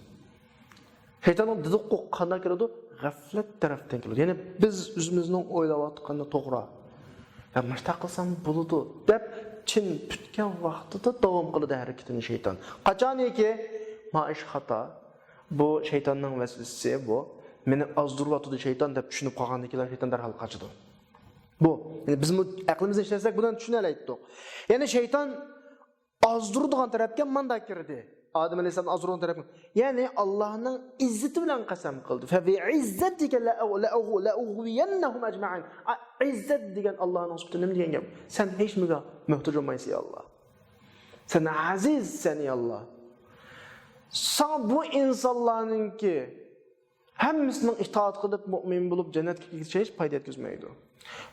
Shaytonning didiq qanday kiradi? G'aflat tarafdan keladi. Ya'ni biz o'zimizning o'ylayotganini to'g'ri, ya mashta qilsam bo'ladi deb chin tutgan vaqtida davom qiladi harakatini shayton. Qachonki maish xato, bu shaytonning vasvasasi, bu meni ozdiryapti shayton deb tushunib qolgandan keyin shayton darhol qochadi. Bu, ya'ni biz aqlimizni ishlasak bundan tushunaylik. Ya'ni shayton ozdiradigan tarafga manda kirdi. Odam alayhissalom ozdiradigan tarafga. Ya'ni Allohning izzati bilan qasam qildi. Fa bi izzatika la'ughwiyannahum ajma'in. Izzat degan Allohning sifati nima degan gap? Sen hech nimaga muhtoj bo'lmaysan Alloh. Sen azizsan Alloh. Sana bu insonlarninki hammasining itoat qilib mu'min bo'lib jannatga kirishiga hech foyda yetkazmaydi.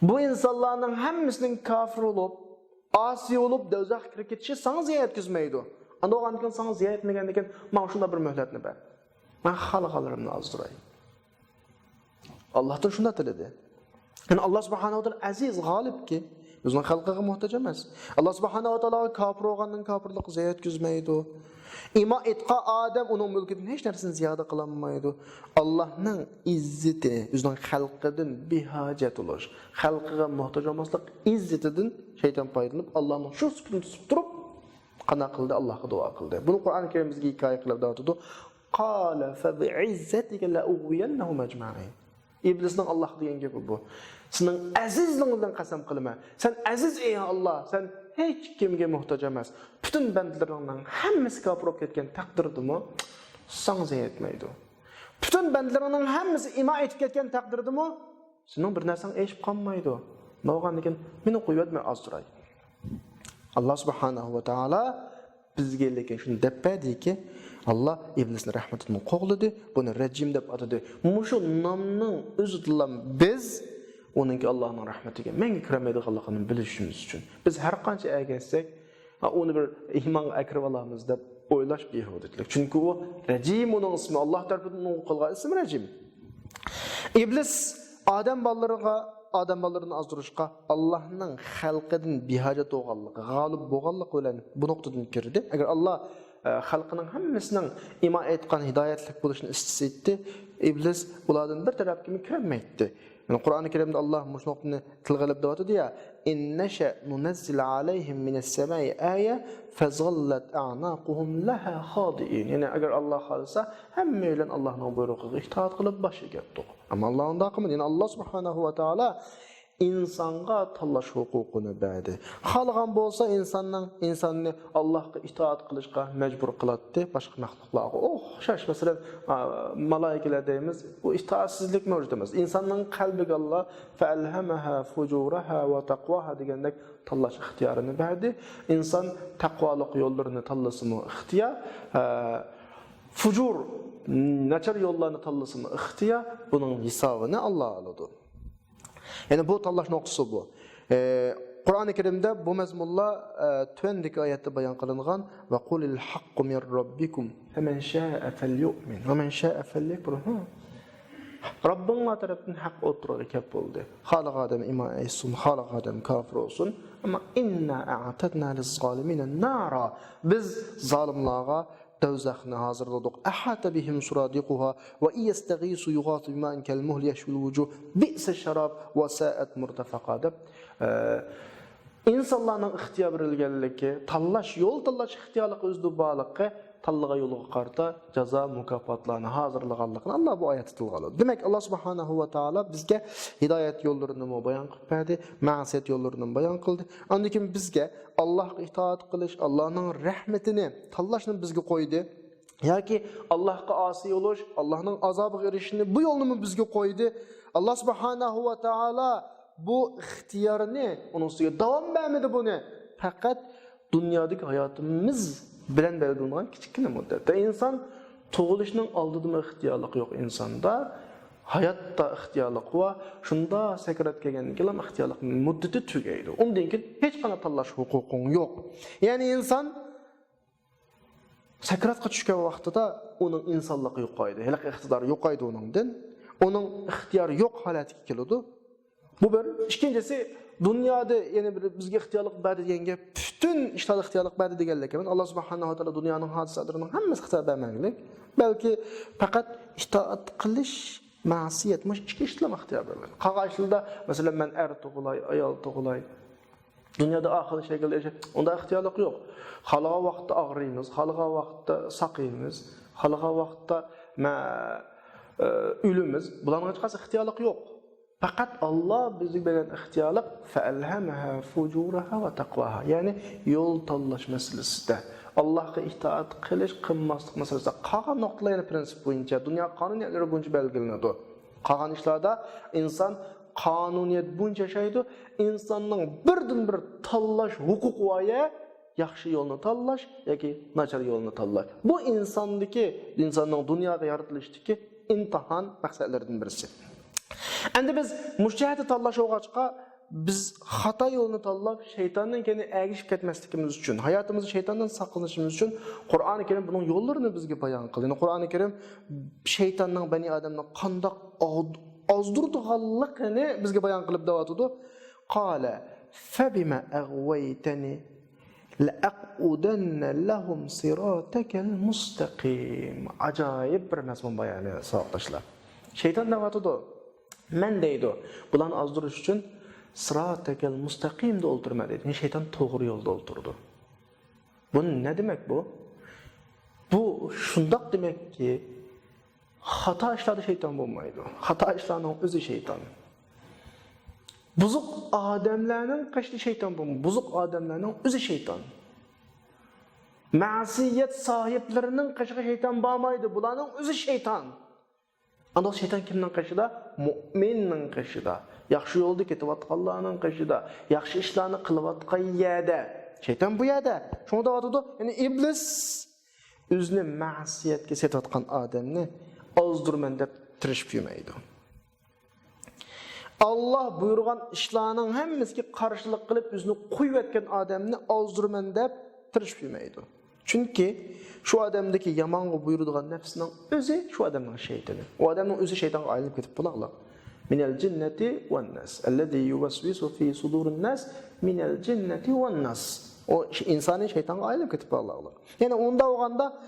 Bu insonlarning hammasining kofir bo'lib, osiy bo'lib do'zaxga kirib ketishi sana ziyorat yetkazmaydi. Ando'g'andan sana ziyorat etmagandan keyin men shunda bir muhlatni ber. Men xalqlarimni ozdiray. Allohdan shunda tiladi. Yani Allah subhanahu wa ta'ala aziz, g'olibki, o'zining xalqiga muhtoj emas. Alloh subhanahu wa ta'ala kofir bo'lgandan kofirlik ziyorat yetkazmaydi. İman etqa Adem onun mülkinden hiç neresini ziyade kılanmaydı. Allah'ın izzeti, özünün xalqidan bihacet olur. Xalqiga muhtaç olmaslık izzetinden şeytan paylanıp Allah'ın şu sıfırını tutup durup qana qildi, Allah'a dua qildi. Bunu Kur'an-ı Kerim'imizde hikaye qilib dağıtıdı. Qala fa bi'izzatika la ughwiyannahum ajma'in. İblisning Allah degan gapi bu. Sening azizligingdan qasam qilma. Sen aziz ey Allah, sen hech kimga muhtoj emas. Bütün bandlaringning hammasi kofir bo'lib ketgan taqdirdimi? Sana ziyorat etmaydi. Bütün bandlaringning hammasi iymon etib ketgan taqdirdimi? Sening bir narsang eshib qolmaydi. No'g'anlikin meni qo'yibman ozdiray. Allah subhanahu va taala bizga lekin shuni debdiki, Allah iblisni rahmatidan qo'g'ladi, buni rajim deb atadi. Mushu nomning o'zidan biz onunki Allah'ın rahmetiga menga kiramaydiganligini bilishimiz uchun biz har qancha agatsak, onu bir iymon akirib olamiz deb o'ylash behudalik. Chunki u rajim, uning ismi Allah tarafidan qo'yilgan ism rajim. Iblis odam bolalarini ozdirishga Allohning xalqidan behojat bo'lganligi, g'olib bo'lganligi bilan bu nuqtadan kirdi. Agar Alloh xalqining hammasining iymon etgan hidoyatlik bo'lishini istasaydi. İblis ulardan bir tarafga kirmaydi. Yani Qur'oni Karimda Alloh mushnoqni tilg'ilib deyotdi ya, "Innasha nunazzil alayhim minas samai aya fazallat a'naquhum laha khadi'in." Yani agar Alloh xolsa hamma bilan Allohning buyrug'iga itoat qilib boshiga ketdik. Ammo Alloh unda qilmadi. Yani Allah subhanahu va taolo insonga tanlash huquqini berdi. Xohlagan bo'lsa insonni Allohga itoat qilishga majbur qiladi, boshqa maxluqlarga. O'xshash masalan malaikalar deymiz, bu itoatsizlik mavjud emas. Insonning qalbiga Alloh fa'alhamaha fujuraha va taqwaha degandek tanlash ixtiyorini berdi. Inson taqvolik yo'llarini tanlasimi ixtiyor, fujur nachar yo'llarni tanlasimi ixtiyor, buning hisobini Alloh oladi. Yani bu tanlash noqtasi bu. Qur'oni Karimda bu mazmunlar tövendeki oyatda bayon qilingan va qulil haqqu min robbikum faman sha'a falyu'min va man sha'a falyakfur. Rabbinglar tarafdan haq o'tirib kelib bo'ldi. Xalq odam iymon etsin, xalq odam kafir olsun. Ammo inna a'tadna liz-zolimina nara. Biz zolimlarga دوزخنا hazır olduk. Ahata bihim suradiquha ve iyastaghisu yughathu bima'in kalmuhl yashul wujuh bi'sa sharab ve sa'at murtafaqada. İnsanlarning ixtiyor berilganligi, tanlash yo'l tanlash ixtiyorligi o'zida bog'liqqa, tanlagan yo'liga qarta jazo mukofotlarni hozirlaganligini Alloh bu oyatda tilg'adi. Demak, Alloh subhanahu va taolo bizga hidoyat yo'llarini bayon qilib berdi, ma'siyat yo'llarini bayon qildi. Undan keyin bizga Allohga itoat qilish, Allohning rahmatini tanlashni bizga qo'ydi. Yoki Allohga osiy bo'lish, Allohning azobiga erishishni bu yo'lni bizga qo'ydi. Alloh subhanahu va taolo bu ixtiyorni uning ustiga davom bermadi buni. Faqat dunyodagi hayotimiz bilan belgilangan kichkina muddatda inson tug'ilishning oldida ixtiyorlik yo'q insonda, hayotda ixtiyorlik va shunda sakrat kelgandan keyin ixtiyorlik muddati tugaydi. Undan keyin hech qanday tanlash huquqing yo'q. Ya'ni inson sakratga tushgan vaqtida uning insonligi yo'qaydi, hali iqtidori yo'qaydi uningdan. Uning ixtiyori yo'q holatiga keladi. Bu bir. İkincisi dünyada yani bizga ixtiyorlik berdi deganga bütün ishlarga ixtiyorlik berdi deganlik emas. Alloh subhanahu va taolo dunyoning hodisalarining hammasiga ixtiyor bermaylik. Balki faqat itoat qilish, ma'siyat, mush ikki ishlarga ixtiyor beradi. Qolgan ishlarda masalan men er tug'ilay, ayol tug'ilay. Dunyoda oxir shaklda yashab, unda ixtiyorlik yo'q. Xalqqa vaqtda og'riymiz, xalqqa vaqtda saqiymiz, xalqqa vaqtda o'limiz. Bularning hech qaysi ixtiyorlik yo'q. Faqat Alloh bizga bergan ixtiyorlik fa'alhamaha fujuraha va taqwaha. Ya'ni yo'l tanlash masalasida Allohga itoat qilish, qilmaslik masalasida qolgan nuqtalarning prinsip bo'yicha, dunyo qonuniyatlari bo'yicha belgilanadi. Qolgan ishlarda inson qonuniyat bo'yicha yashaydi. Insonning birdan-bir tanlash huquqi var, yaxshi yo'lni tanlash yoki nachar yo'lni tanlash. Bu insonning dunyoga yaratilishdagi imtihon maqsadlaridan birisi. Endi biz mujtahid tanlash o'g'achqa biz xato yo'lni tanlab shaytondan keyin ergishib ketmasligimiz uchun, hayotimizni shaytondan saqlanishimiz uchun Qur'oni Karim buning yo'llarini bizga bayon qildi. Qur'oni Karim shaytonning bani odamni qandoq ozdirganligini bizga bayon qilib davotdi. Qala fabima aghwaytani la'aqudanna lahum siratakal mustaqim. Ajoyib bir mazmun bayoni savoqdashlar. Shayton davotdi. Men deydi, bularni ozdirish uchun siratakal mustaqimda o'ltirma dedi. Yani shayton to'g'ri yo'lda o'ltirdi. Bu ne demek bu? Bu shundoq demakki, xato ishlarda shayton bo'lmaydi. Xato ishlarning o'zi shayton. Buzuq odamlarning qashli shayton bo'lmaydi. Buzuq odamlarning o'zi shayton. Ma'siyat sohiblarining qashiga shayton bo'lmaydi. Bularning o'zi shayton. Anda shayton kimning qashida? Mu'minning qashida. Yaxshi yo'lda ketayotganlarning qashida, yaxshi ishlarni qilayotgan yerda. Shayton bu yerda. Shunda aytadi, ya'ni iblis o'zini ma'siyatga setayotgan odamni ozdirman deb tirishib yurmaydi. Allah buyurgan ishlarning hammasiga qarshilik qilib o'zini qo'yayotgan odamni ozdirman deb tirishib yurmaydi. Chunki şu odamdagi yomonga buyuradigan nafsning o'zi shu odamning shaytoni. U odamning o'zi shaytonga aylanib ketib bo'laqlar. Minal jinnati wan nas allazi yuwaswisu fi sudurin nas minal jinnati wan nas. O insani şeytanga aylab ketip Allah'lar. Yani onda olganda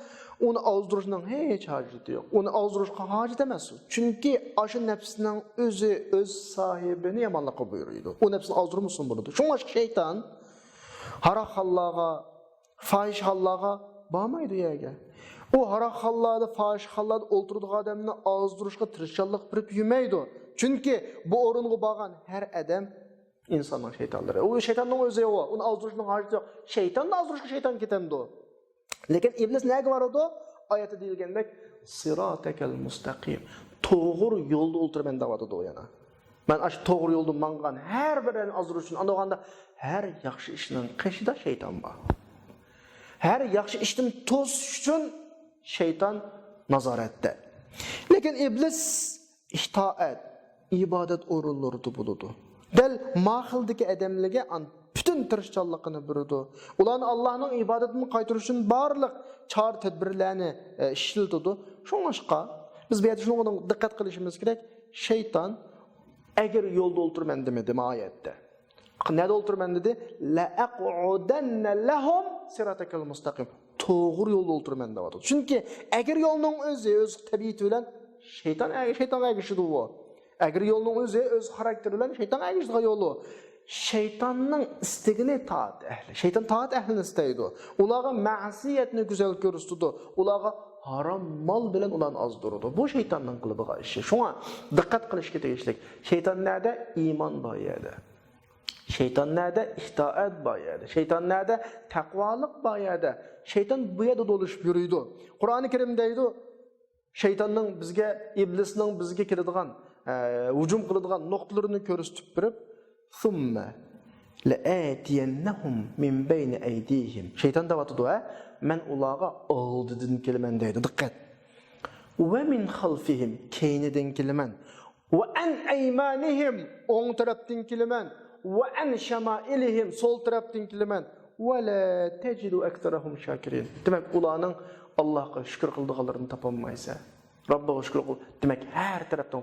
onu azdırışının hiç haceti yok. Onu azdırışqa hacet emas. Çünkü aşı nefsinin öz sahibini yamanlıqqa buyuruyordu. O nefsini azdırmışsın bunu. Şoň aşk şeytan harak hallaga, fahiş hallaga bağmaydı ýa-ga. O harak hallada, fahiş hallada olturduğu adamını azdırışqa tirişçanlyk berip ýümeydi. Çünkü bu orunga bağan her adam insanın şeytanları. O şeytanın özü o. Onu azdırışının haceti yok. Şeytan da azdırışqa şeytan ketemdi o. Lekin iblis näge barady? Ayatda diýilgendek siratekel mustaqim. Toğur yolda olturup men dawady o yana. Men aş toğur yolda mangan her birini azdırış üçin andaganda her ýaxşy işiniň qeşida şeytan bar. Her ýaxşy işden toz üçin şeytan nazaretde. Lekin iblis itaat, ibadet orunlary buludu. Del mahildiki adamlige an bütün tirişçanlygyny berdi. Ularni Allah'ın ibadetini qaytarış üçin barlyk çar tedbirlerini işletdi. Şoňaşqa biz bu ýerde şunu dikkat kılışımız gerek. Şeytan eger yolda olturman demedi ayette. Näde olturman dedi? La aqudanna lahum siratakal mustaqim. Toğur yolda olturman dewadi. Çünki eger yolunyň öz tabiati bilen şeytan ägişdi bu. Eger yolunyň öz karakteri bilen şeytan ägişdi ýolu. Şeytanın istigini taat ehli. Şeytan taat ehlini isteydi. Ulağa ma'siyetini güzel görüstüdü. Ulağa haram mal bilen ulan azdırdı. Bu şeytanın kılıbığa işi. Şoňa dikkat kılış ketegişlik. Şeytan näde? İman baýady. Şeytan näde? İtaat baýady. Şeytan näde? Takwalyk baýady. Şeytan bu ýerde doluşup ýürüýdi. Kur'an-ı Kerim diýdi, şeytanın bizge, iblisinin bizge kiradigan, hücum kıladigan noktalaryny körüstüp berip ثُمَّ لَآتِيَنَّهُمْ مِنْ بَيْنِ اَيْدِيهِمْ Şeytan da vatıdı men ulağa aldidin kelimen deydi. Dikkat. وَمِنْ خَلْفِهِمْ keynidin kelimen. وَاَنْ اَيْمَانِهِمْ on taraftin kelimen. وَاَنْ شَمَائِلِهِمْ sol taraftin kelimen. وَلَا تَجِدُ اَكْتَرَهُمْ شَاكِرِينَ Demek ulağının Allah'a şükür kıldıqlarını tapanmaysa, Rabb'a şükür kıl. Demek her taraftan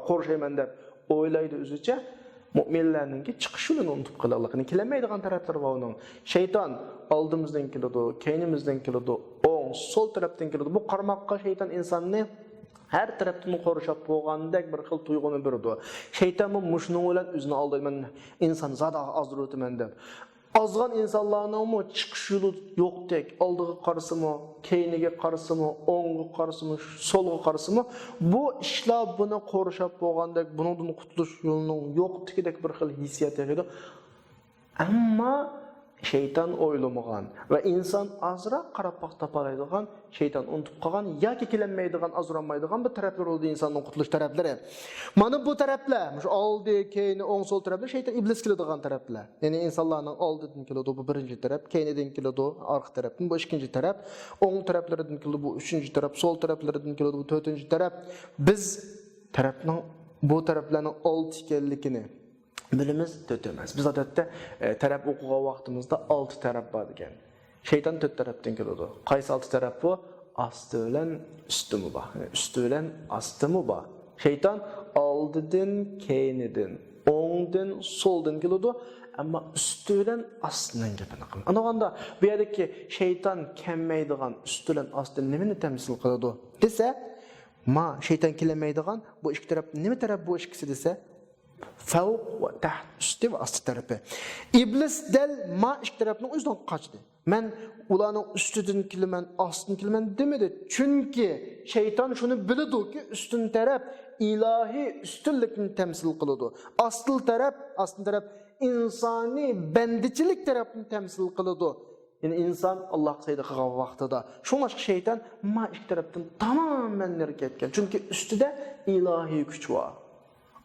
korşayman dep oylaydı üzüce. Mu'minlerninki çıkışını unutup kılalıqını kilemeydiğen tarafları var onun. Şeytan aldığımızdan kilidi, keynimizden kilidi, on sol taraftan kilidi. Bu karmakka şeytan insanını her taraftan koruşap boğandek bir xil tuygunu berdi. Şeytan bu muşunun olan üzünü aldı. Men insan zada azdır ötümen dep. Azgan insanlarının mı çıkış yolu yok tek, aldığı karısı mı, keynige karısı mı, ongu karısı mı, solu karısı mı, bu işler bunu koruşap boğandek, bunun kutuluş yolunun yok tekidek bir xil hissiyat yaşadı. Ama şeytan oylamagan ve insan azra qarapaq tapalaydigan, şeytan unutup qalgan, yoki kelenmeydigan, azramaydigan bir taraflar oldu insanın kutuluş tarafları. Mana bu taraflar, şu aldı, keyni, on sol taraflar şeytan iblis kiladigan taraflar. Yani insanların aldıdan kiladi bu birinci taraf, keyniden kiladi arka tarafın bu ikinci taraf, on taraflardan kiladi bu üçüncü taraf, sol taraflardan kiladi bu dördüncü taraf. Biz tarafның bu tarafların alt ekenligini bilimiz tötemez. Biz adatda taraf okuğa vaqtimizda 6 taraf var eken. Şeytan 4 tarafdan keledi. Qaysi 6 taraf bu? Astı bilen üstü mü var? Üstü bilen astı mı var? Şeytan aldıdan, keynidin, oňdan, soldan keledi. Ama üstü bilen astından gepini qıldı. Anaganda bu yerdeki şeytan kemmeydigan üstü bilen astı nimeni temsil qıldı? Dese, şeytan kelemeydigan bu iki taraf nime taraf bu ikisi dese? Fawq ve taht, üstü ve astı tarafı. İblis del iki tarafının özünden kaçtı. Men ulanın üstüdün kilimen, astın kilimen demedi. Çünkü şeytan şunu bildi ki üstün taraf ilahi üstünlükünü temsil kılıdı. Astıl taraf insani bendiçilik tarafını temsil kılıdı. Yani insan Allah sayıda kığa vaxtıda. Şoň şeytan iki taraftan tamamen nerk etken. Çünkü üstüde ilahi güç var.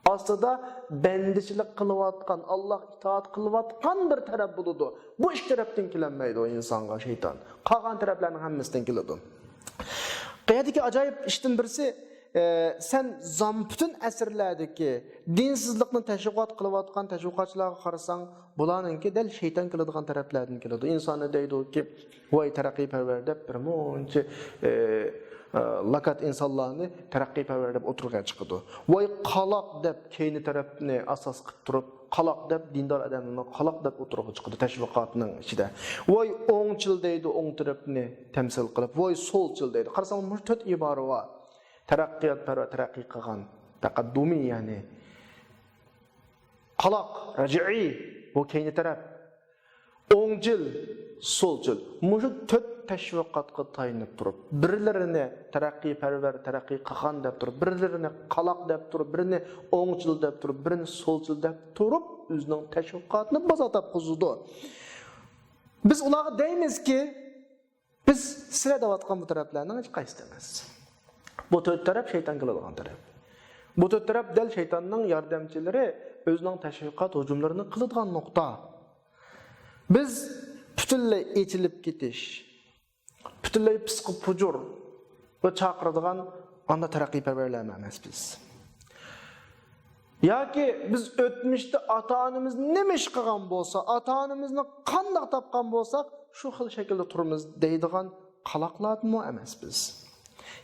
Aslında bendiçilik kılıvatkan, Allah itaat kılıvatkan bir taraf buludu. Bu iki taraftan kilenmeydi o insanga şeytan. Kalan taraflarının hemmesinden kiledi. Qiyadaki acayip işten birisi, sen bütün esirlerdeki dinsizlikni teşviqat kılıvatkan teşviqatçılarga qarasaň, bularninki del şeytan kiladigan taraflardan kiledi. İnsana deydi ki, vay taraqqiyperwer dep bir monçe lakat insanlarını taraqqiyperwer dep oturgan çıkıdı. Vay qalaq dep keyni tarafını asas qıp turup qalaq deb dindor odamlarni qalaq deb o'tirg'i chiqdi tashviqotning ichida. Voy o'ngchil deydi, o'ng tarafni tamsil qilib, voy so'lchil deydi. Qarasang, bu 4 ibora bor. Taraqqiyot parva taraqqiy qilgan, taqaddumi ya'ni. Qalaq, raj'i, bu keyingi taraf. O'ngchil, so'lchil. Mushu 4 tashviqotga tayinib turib, birlarini taraqqiy parvar, taraqqiy qilgan deb turib, birlarini qalaq deb turib, birini o'ngchil deb turib, birini so'lchil deb turib, o'zining tashviqotini bazatab qo'zdi. Biz ularga deymizki, biz sizlar deyotgan bu taraflarning hech qaysi emas. Bu 4 taraf shayton qiladigan taraf. Bu 4 taraf dal shaytonning yordamchilari o'zining tashviqot hujumlarini qiladigan nuqta. Biz butunlay etilib ketish, butunlay psixik hujur va chaqiradigan anda taraqqiy parvarlar emas biz. Yoki biz o'tmishda ota-onamiz nima ish qilgan bo'lsa, ota-onamizni qanday topgan bo'lsak, shu xil shaklda turamiz deydigan qalaqlarmi emas biz.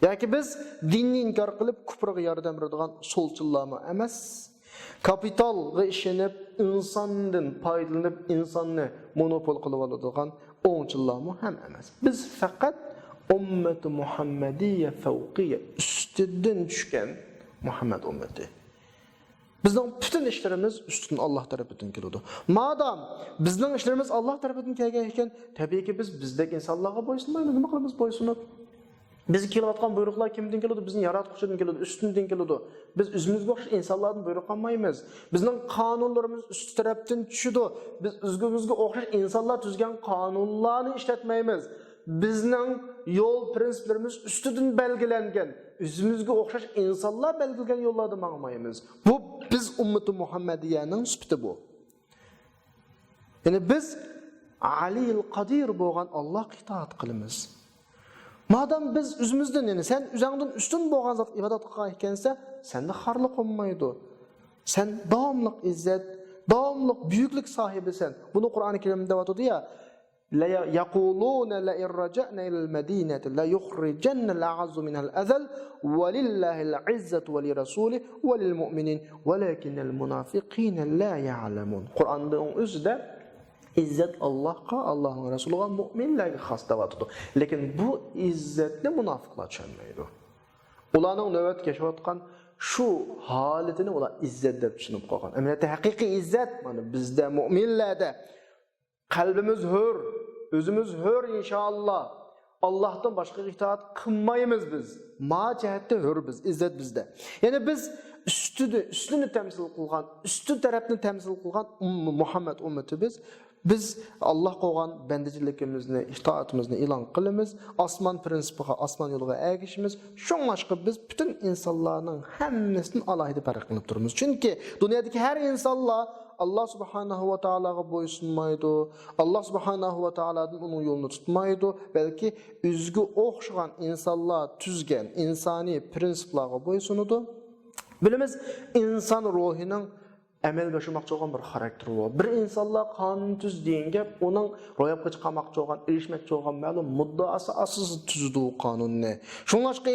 Yoki biz dinni inkor qilib kufrga yordam beradigan so'lchillarmi emas. Kapitalga ishonib, insondan foydalanib, insonni monopol qilib oladigan o'ngchillarmi ham emas. Biz faqat ummati Muhammadiyya fawqiyya ustidan tushgan Muhammad ummati. Bizning bütün ishlarimiz ustidan Alloh tarafidan keladi. Madam bizning ishlarimiz Alloh tarafidan kelgan ekan, tabiiyki biz bizdek insonlarga bo'ysunmaymiz. Nima qilamiz bo'ysunib? Biz kelayotgan buyruqlar kimdan keladi? Bizning yaratquchidan keladi, ustundan keladi. Biz o'zimizga o'xshash insonlardan buyruq olmaymiz. Bizning qonunlarimiz ust tarafdan tushadi. Biz o'zimizga o'xshash insonlar tuzgan qonunlarni ishlatmaymiz. Bizning yo'l prinsiplarimiz ustidan belgilangan, o'zimizga o'xshash insonlar belgilagan yo'llarda mangmaymiz. Bu biz ummati Muhammadiyaning sifati bu. Ya'ni biz Aliyul Qadir bo'lgan Allohga itoat qilamiz. Madam biz o'zimizdan, ya'ni sen o'zingdan ustun bo'lgan zot ibodat qilgan ekansa, senda xarlik olmaydi. Sen davomli izzat, davomli buyuklik sohibisan. Buni Qur'oni Karimda aytadi-ya, la yaquluna la irja'na ila al-madinati la yukhrijanna al-a'azzu min al-azal wa lillahi al-izzatu wa li rasulihi wa lil mu'minin walakin al-munafiqina la ya'lamun. Qur'onda o'zida izzat Allohga, Allohning rasuliga, mu'minlarga xos deyapti. Lekin bu izzatni munofiqlar tushunmaydi. Ularning navbat kechayotgan shu holatini ular izzat deb tushunib qolgan. Amaliyotda haqiqiy izzat mana bizda mu'minlarda qalbimiz hur, o'zimiz hur inshaalloh. Allohdan boshqa itoat qilmaymiz biz. Ma jihatda hur biz, izzat bizda. Ya'ni biz ustini temsil qilgan, usti tarafni temsil qilgan Muhammad ummati biz Alloh qo'ygan bandachiligimizni, itoatimizni e'lon qilamiz, osmon prinsipiga, osmon yo'liga ergishimiz. Shunga biz butun insonlarning hammasidan alohida farq qilib turamiz. Chunki dunyodagi har insonlar Allah subhanahu va taolaga bo'ysunmaydi. Allah subhanahu va taoladan uning yo'lini tutmaydi, balki o'ziga o'xshagan insonlar tuzgan insoniy prinsiplarga bo'ysunadi. Bilamiz, inson ruhining amal başlamoqchi bo'lgan bir xarakteri bor. Bir insonlar qonun tuz degan gap, uning ro'yobga chiqarmoqchi bo'lgan, erishmoqchi bo'lgan ma'lum muddaosi asosida tuzdi u qonunni. Shuningdek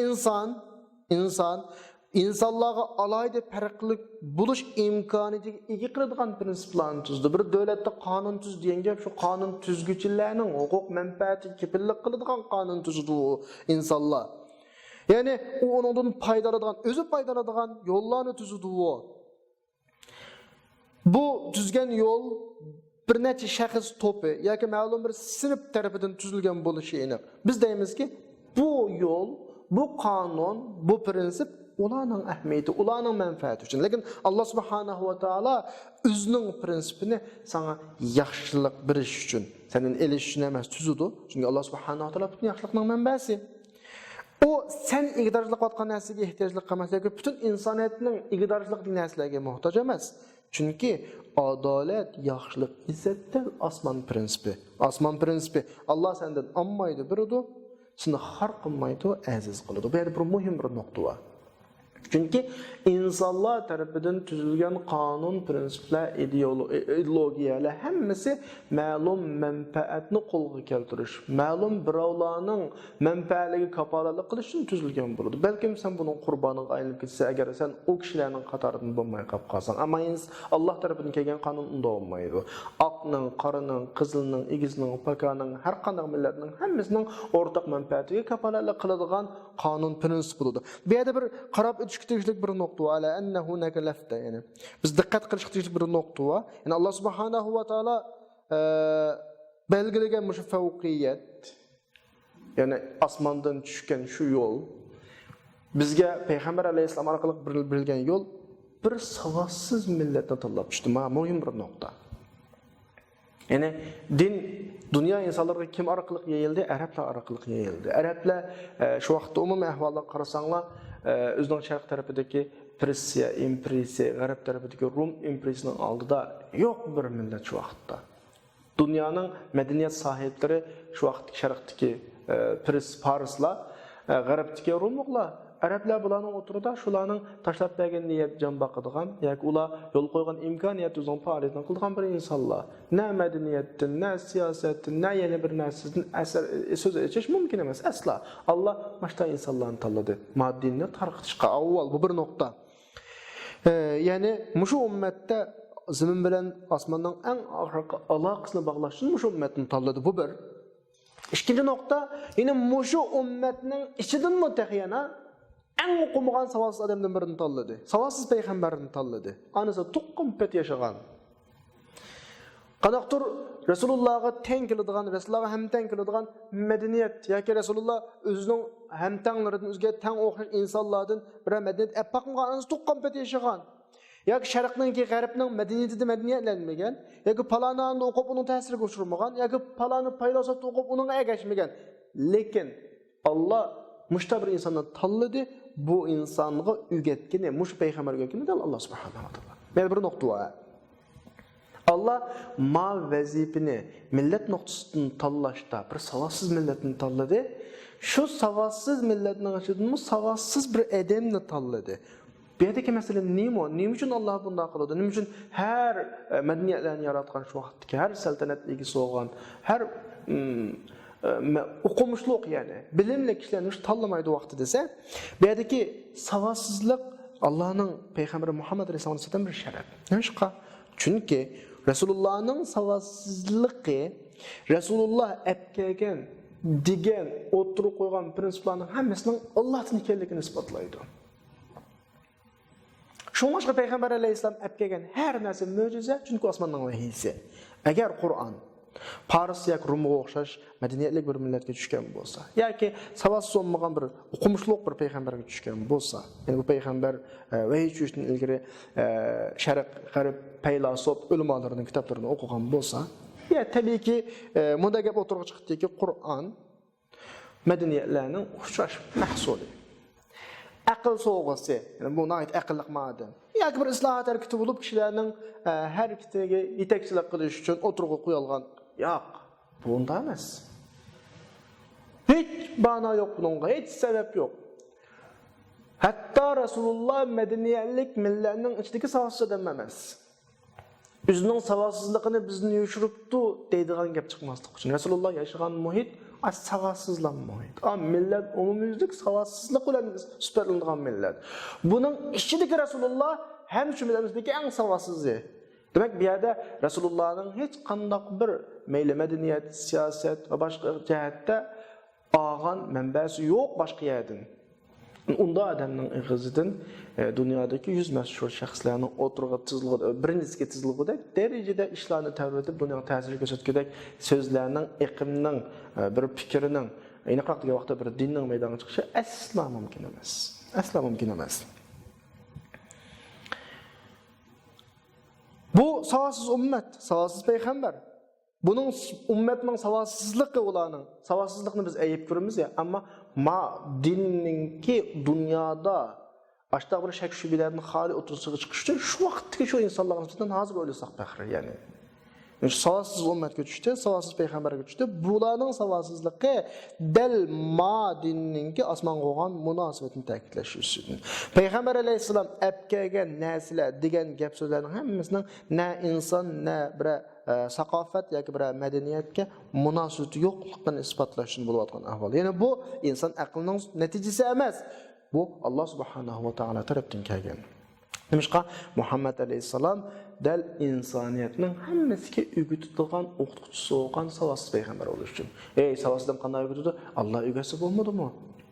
insonlarga alohida farqli bo'lish imkoniyatiga ega qiladigan prinsiplarni tuzdi. Bir davlatda qonun tuz degan gap, shu qonun tuzguchilarning huquq manfaatiga kepillik qiladigan qonun tuzdi u insonlar. Ya'ni u undan foydalanadigan, o'zi foydalanadigan yo'llarni tuzdi u. Bu tuzgan yo'l bir necha shaxs to'pi yoki ma'lum bir sinf tarafidan tuzilgan bo'lishi aniq. Biz deymizki, bu yo'l, bu qonun, bu prinsip ularning ahamiyati, ularning manfaati uchun. Lekin Alloh subhanahu va taolo o'zining prinsipini sana yaxshilik berish uchun, senin elish uchun emas tuzdi. Chunki Alloh subhanahu va taolo butun yaxshilikning manbasi. O sen ig'dorchilik qilgan narsaga ehtiyojlik emas, lekin butun insoniyatning ig'dorchilik narsalarga muhtoj emas. Chunki adolat, yaxshilik, izzatdan osmon prinsipi. Osmon prinsipi Alloh sendan olmaydi, biridi, seni xor qilmaydi, aziz qiladi. Bu yerda bir muhim bir nuqta bor. Çünkü insanlar tarafından tüzülgen kanun, prensipler, ideologiyalar hemmesi ma'lum menfaatni qo'lga keltirish, ma'lum birovlarning manfaatiga kafolatlik qilish uchun tuzilgan bo'ladi. Balkim sen bunun qurboniga aylanib ketsa, agar sen o kishilarning qatoridan bo'lmay qolib qolsang, ammo Alloh tarafidan kelgan qonun unda bo'lmaydi. Oqning, qorining, qizilning, egizning, pakaning, har qanday millatning hammasining o'rtaq manfaatiga kafolatlik qiladigan qonun, prinsip bo'ladi. Bu yerda bir qarab tegishlik bir nokta ala enne hunaka lafta yani biz dikkat qilish tegishlik bir nokta va yani Allah subhanahu va taala belgilagan şu fevqiyet yani asmandan tushgan şu yol bizga payg'ambar alayhissalom orqali berilgan yo'l bir savassiz millatni tanlab chiqdi. Muhim bir nokta. Yani din dünya insanlarga kim orqali yayildi? Arablar orqali yayildi. Arablar şu vaqtda umumiy ahvolga qarasanglar özünün şərq tərəfindəki Persiya imperiyası, Qərb tərəfindəki Rum imperiyasının aldıda yox bir millət şu vaxtda. Dünyanın mədəniyyət sahibləri şu vaxtdakı şərqdəki Parislar, Qərbdəki Rumluqlar, Ərəblər bularning oturida shularning tashlab bergan niyat jon baqadigan yoki ular yo'l qo'ygan imkoniyat o'zini faoliyatini qilgan bir insonlar. Na madaniyatdan, na siyosatdan, na yana bir narsadan asar so'z aytish mumkin emas asla. Alloh mashta insonlarni tanladi. Maddiyni tarqitishga avval bu bir nokta. Yani mushu ummatda zamin bilan osmonning eng oxirgi aloqasini bog'lash uchun mushu ummatni tanladi. Bu bir. İkinci nokta, yine mushu ummatning ichidan mutaxiyana en okumagan savassız adamdan birini tanladı. Savassız peygamberini tanladı. Anısı tuqqum pet yaşagan. Qanaqtur Resulullah'a ten keladigan, Resulullah'a hem ten keladigan medeniyet yoki Resulullah özünün hem tenlerinden özge ten o'xshash insonlardan bir medeniyet epaqınga anısı tuqqum pet yaşagan. Yoki Sharqninki G'arbning madaniyatida madaniyatlanmagan, yoki palonani o'qib uning ta'siriga uchramagan, yoki paloni faylosofni o'qib uning egashmagan. Lekin Allah muşta bir insanı tanladı, bu insanlığı ügetkini, muş peygamber ügetkini de Allah subhanahu wa ta'ala. Yani bir nokta var. Allah ma vazifini millet noktasını tanlaşta, bir savassız milletini tanladı. Şu savassız milletin açıdığında savassız bir edemini tanladı. Bir yerdeki mesele neyim o? Neyim için Allah bunda kılıyordu? Neyim için her medeniyetlerini yaratkan şu vakitteki, her saltanatla ilgisi olan, her okumuşluk yani bilimli kişilerin hiç tanlamaydı vakti dese bir yerdeki savassızlık Allah'ın Peygamberi Muhammed Aleyhisselam'ın bir şeref. Neymişka? Çünkü Resulullah'ın savassızlığı Resulullah epkegen, digen, oturup koygan prensiplerinin hemesinin Allah'ın ikenligini ispatlaydı. Şunun başka Peygamber Aleyhisselam epkegen her narsa mucize çünkü osmanın vahiysi. Eğer Kur'an Paris yoki Rumga o'xshash madaniyatli bir millatga tushgan bo'lsa yoki savassiz bo'lmagan bir o'qimishli bir payg'ambarga tushgan bo'lsa, ya'ni bu payg'ambar vahiy tushishdan ilgari Sharq, G'arb faylasuf ulamolarning kitoblarini o'qigan bo'lsa, ya tabiiyki bunda gap o'tirib chiqdiki Qur'on madaniyatlarning o'xshash mahsuli. Aql so'g'isi, ya'ni bu nayt aqlliq madan. Yoki bir islohot harakati bo'lib kishilarning harakatiga yetakchilik qilish uchun o'tirg'i qo'yilgan. Yo'q, bunda emas. Hech ma'no yo'q bunga, hech sabab yo'q. Hatto Rasululloh madaniyatlik millatning ichidagi savassiz odam emas. O'zining savassizligini bizni yoshiribdi deydigan gap chiqmaslik uchun Rasululloh yashagan muhit savassızlan muhit. Millet umumiylik savassızlık bilan süperlangan millet. Bunun içindeki Rasulullah hem şu milletimizdeki en savassızı. Demek bir yerde Resulullah'ın hiç kandak bir meyli medeniyet, siyaset ve başka cihette ağan menbesi yok başka yerden. Unda adamның ig'izidin dünyadaki 100 meşhur şəxslərin oturğu tızlığı, birincisi tızlığıda derecede işlerini təvr edib dünyanın təsiri göstərgədək sözlərinin, iqiminin, bir fikrinin, eyni qaqdaki vaxtda bir dinin meydana çıxışı əsla mümkün emas. Əsla mümkün emas. Bu savassız ümmet, savassız peygamber. Bunun ümmetinin savassızlığı olanın, savassızlığını biz eyip görürüz ya, ama dinninki dünyada başta bir şək şübhələrin xali otursuğu çıxış üçün şu vaxtdaki şu insanların üstündən hazır ölüsək bəxri yani. Savadsız ummatga tushdi, savadsız payg'ambarga tushdi. Bularning savadsizligi dal ma dinninki osmonga bo'lgan munosabatini ta'kidlash uchun. Payg'ambar alayhisalom apkagan narsalar degan gap so'zlarning hammasining na inson, na bir saqofat yoki bir madaniyatga munosabati yo'qligini isbotlash uchun bo'layotgan ahvol. Ya'ni bu inson aqlining natijasi emas. Bu Alloh subhanahu va taolo tarafdan kelgan. Nimishqa Muhammad alayhisalom dal insoniyatning hammasiga o'rgatilgan o'qituvchisi bo'lgan savatsiz payg'ambar bo'lish uchun. Savatsizdan qanday o'rgatdi? Alloh o'rgatsa bo'lmadimi?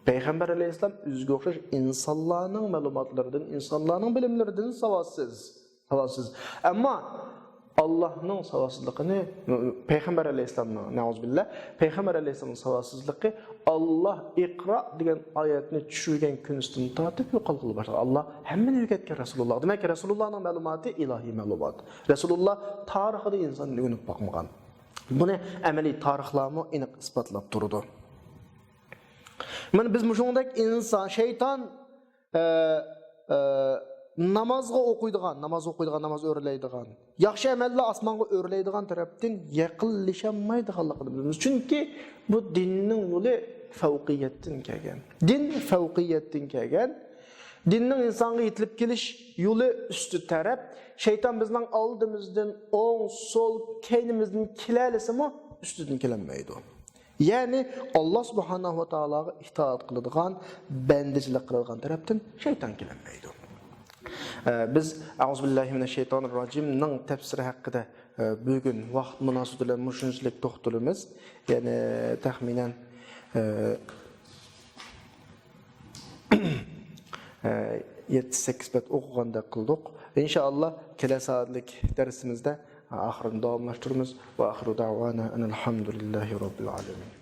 Payg'ambar alayhisalom o'ziga o'xshash insonlarning ma'lumotlaridan, insonlarning bilimlaridan savatsiz. Ammo Allah'ның savatsızlığını Peygamber Aleyhisselam'ın neuzbillah Peygamber Aleyhisselam'ın savatsızlığı Allah ikra degan ayetini tushirgan kundan tortib yo'qolib başladı. Allah hammani o'rgatgan Rasululloh. Demak, Rasulullahning ma'lumoti ilohiy ma'lumot. Rasululloh tarixida insonni o'nib boqmagan. Buni amaliy tarixlarmi aniq isbotlab turdi. Mana biz shunday inson, shayton namazga o'qiydigan, namoz o'rlaydigan, yaxshi amallar osmonga o'rlaydigan tarafdan yaqinlashamaydiganligini bilamiz. Chunki bu dinning yo'li favqiyatdan kelgan. Din favqiyatdan kelgan. Dinning insonga yetilib kelish yo'li usti taraf. Shayton bizning oldimizdan o'ng, so'l, keynimizdan kelalsimi, ustidan kelinmaydi. Ya'ni Alloh subhanahu va taologa itoat qiladigan, bandichilik qiladigan tarafdan shayton kelinmaydi. Biz Euzubillahimineşşeytanirracimning tafsiri haqida bugun vaqt munosabati bilan shunchalik to'xtalamiz. Ya'ni taxminan 7-8 bet o'qiganda qildik. Inshaalloh kelasi soatlik darsimizda oxirini davomlashtiramiz. Va oxiru da'vana alhamdulillahi robbil alamin.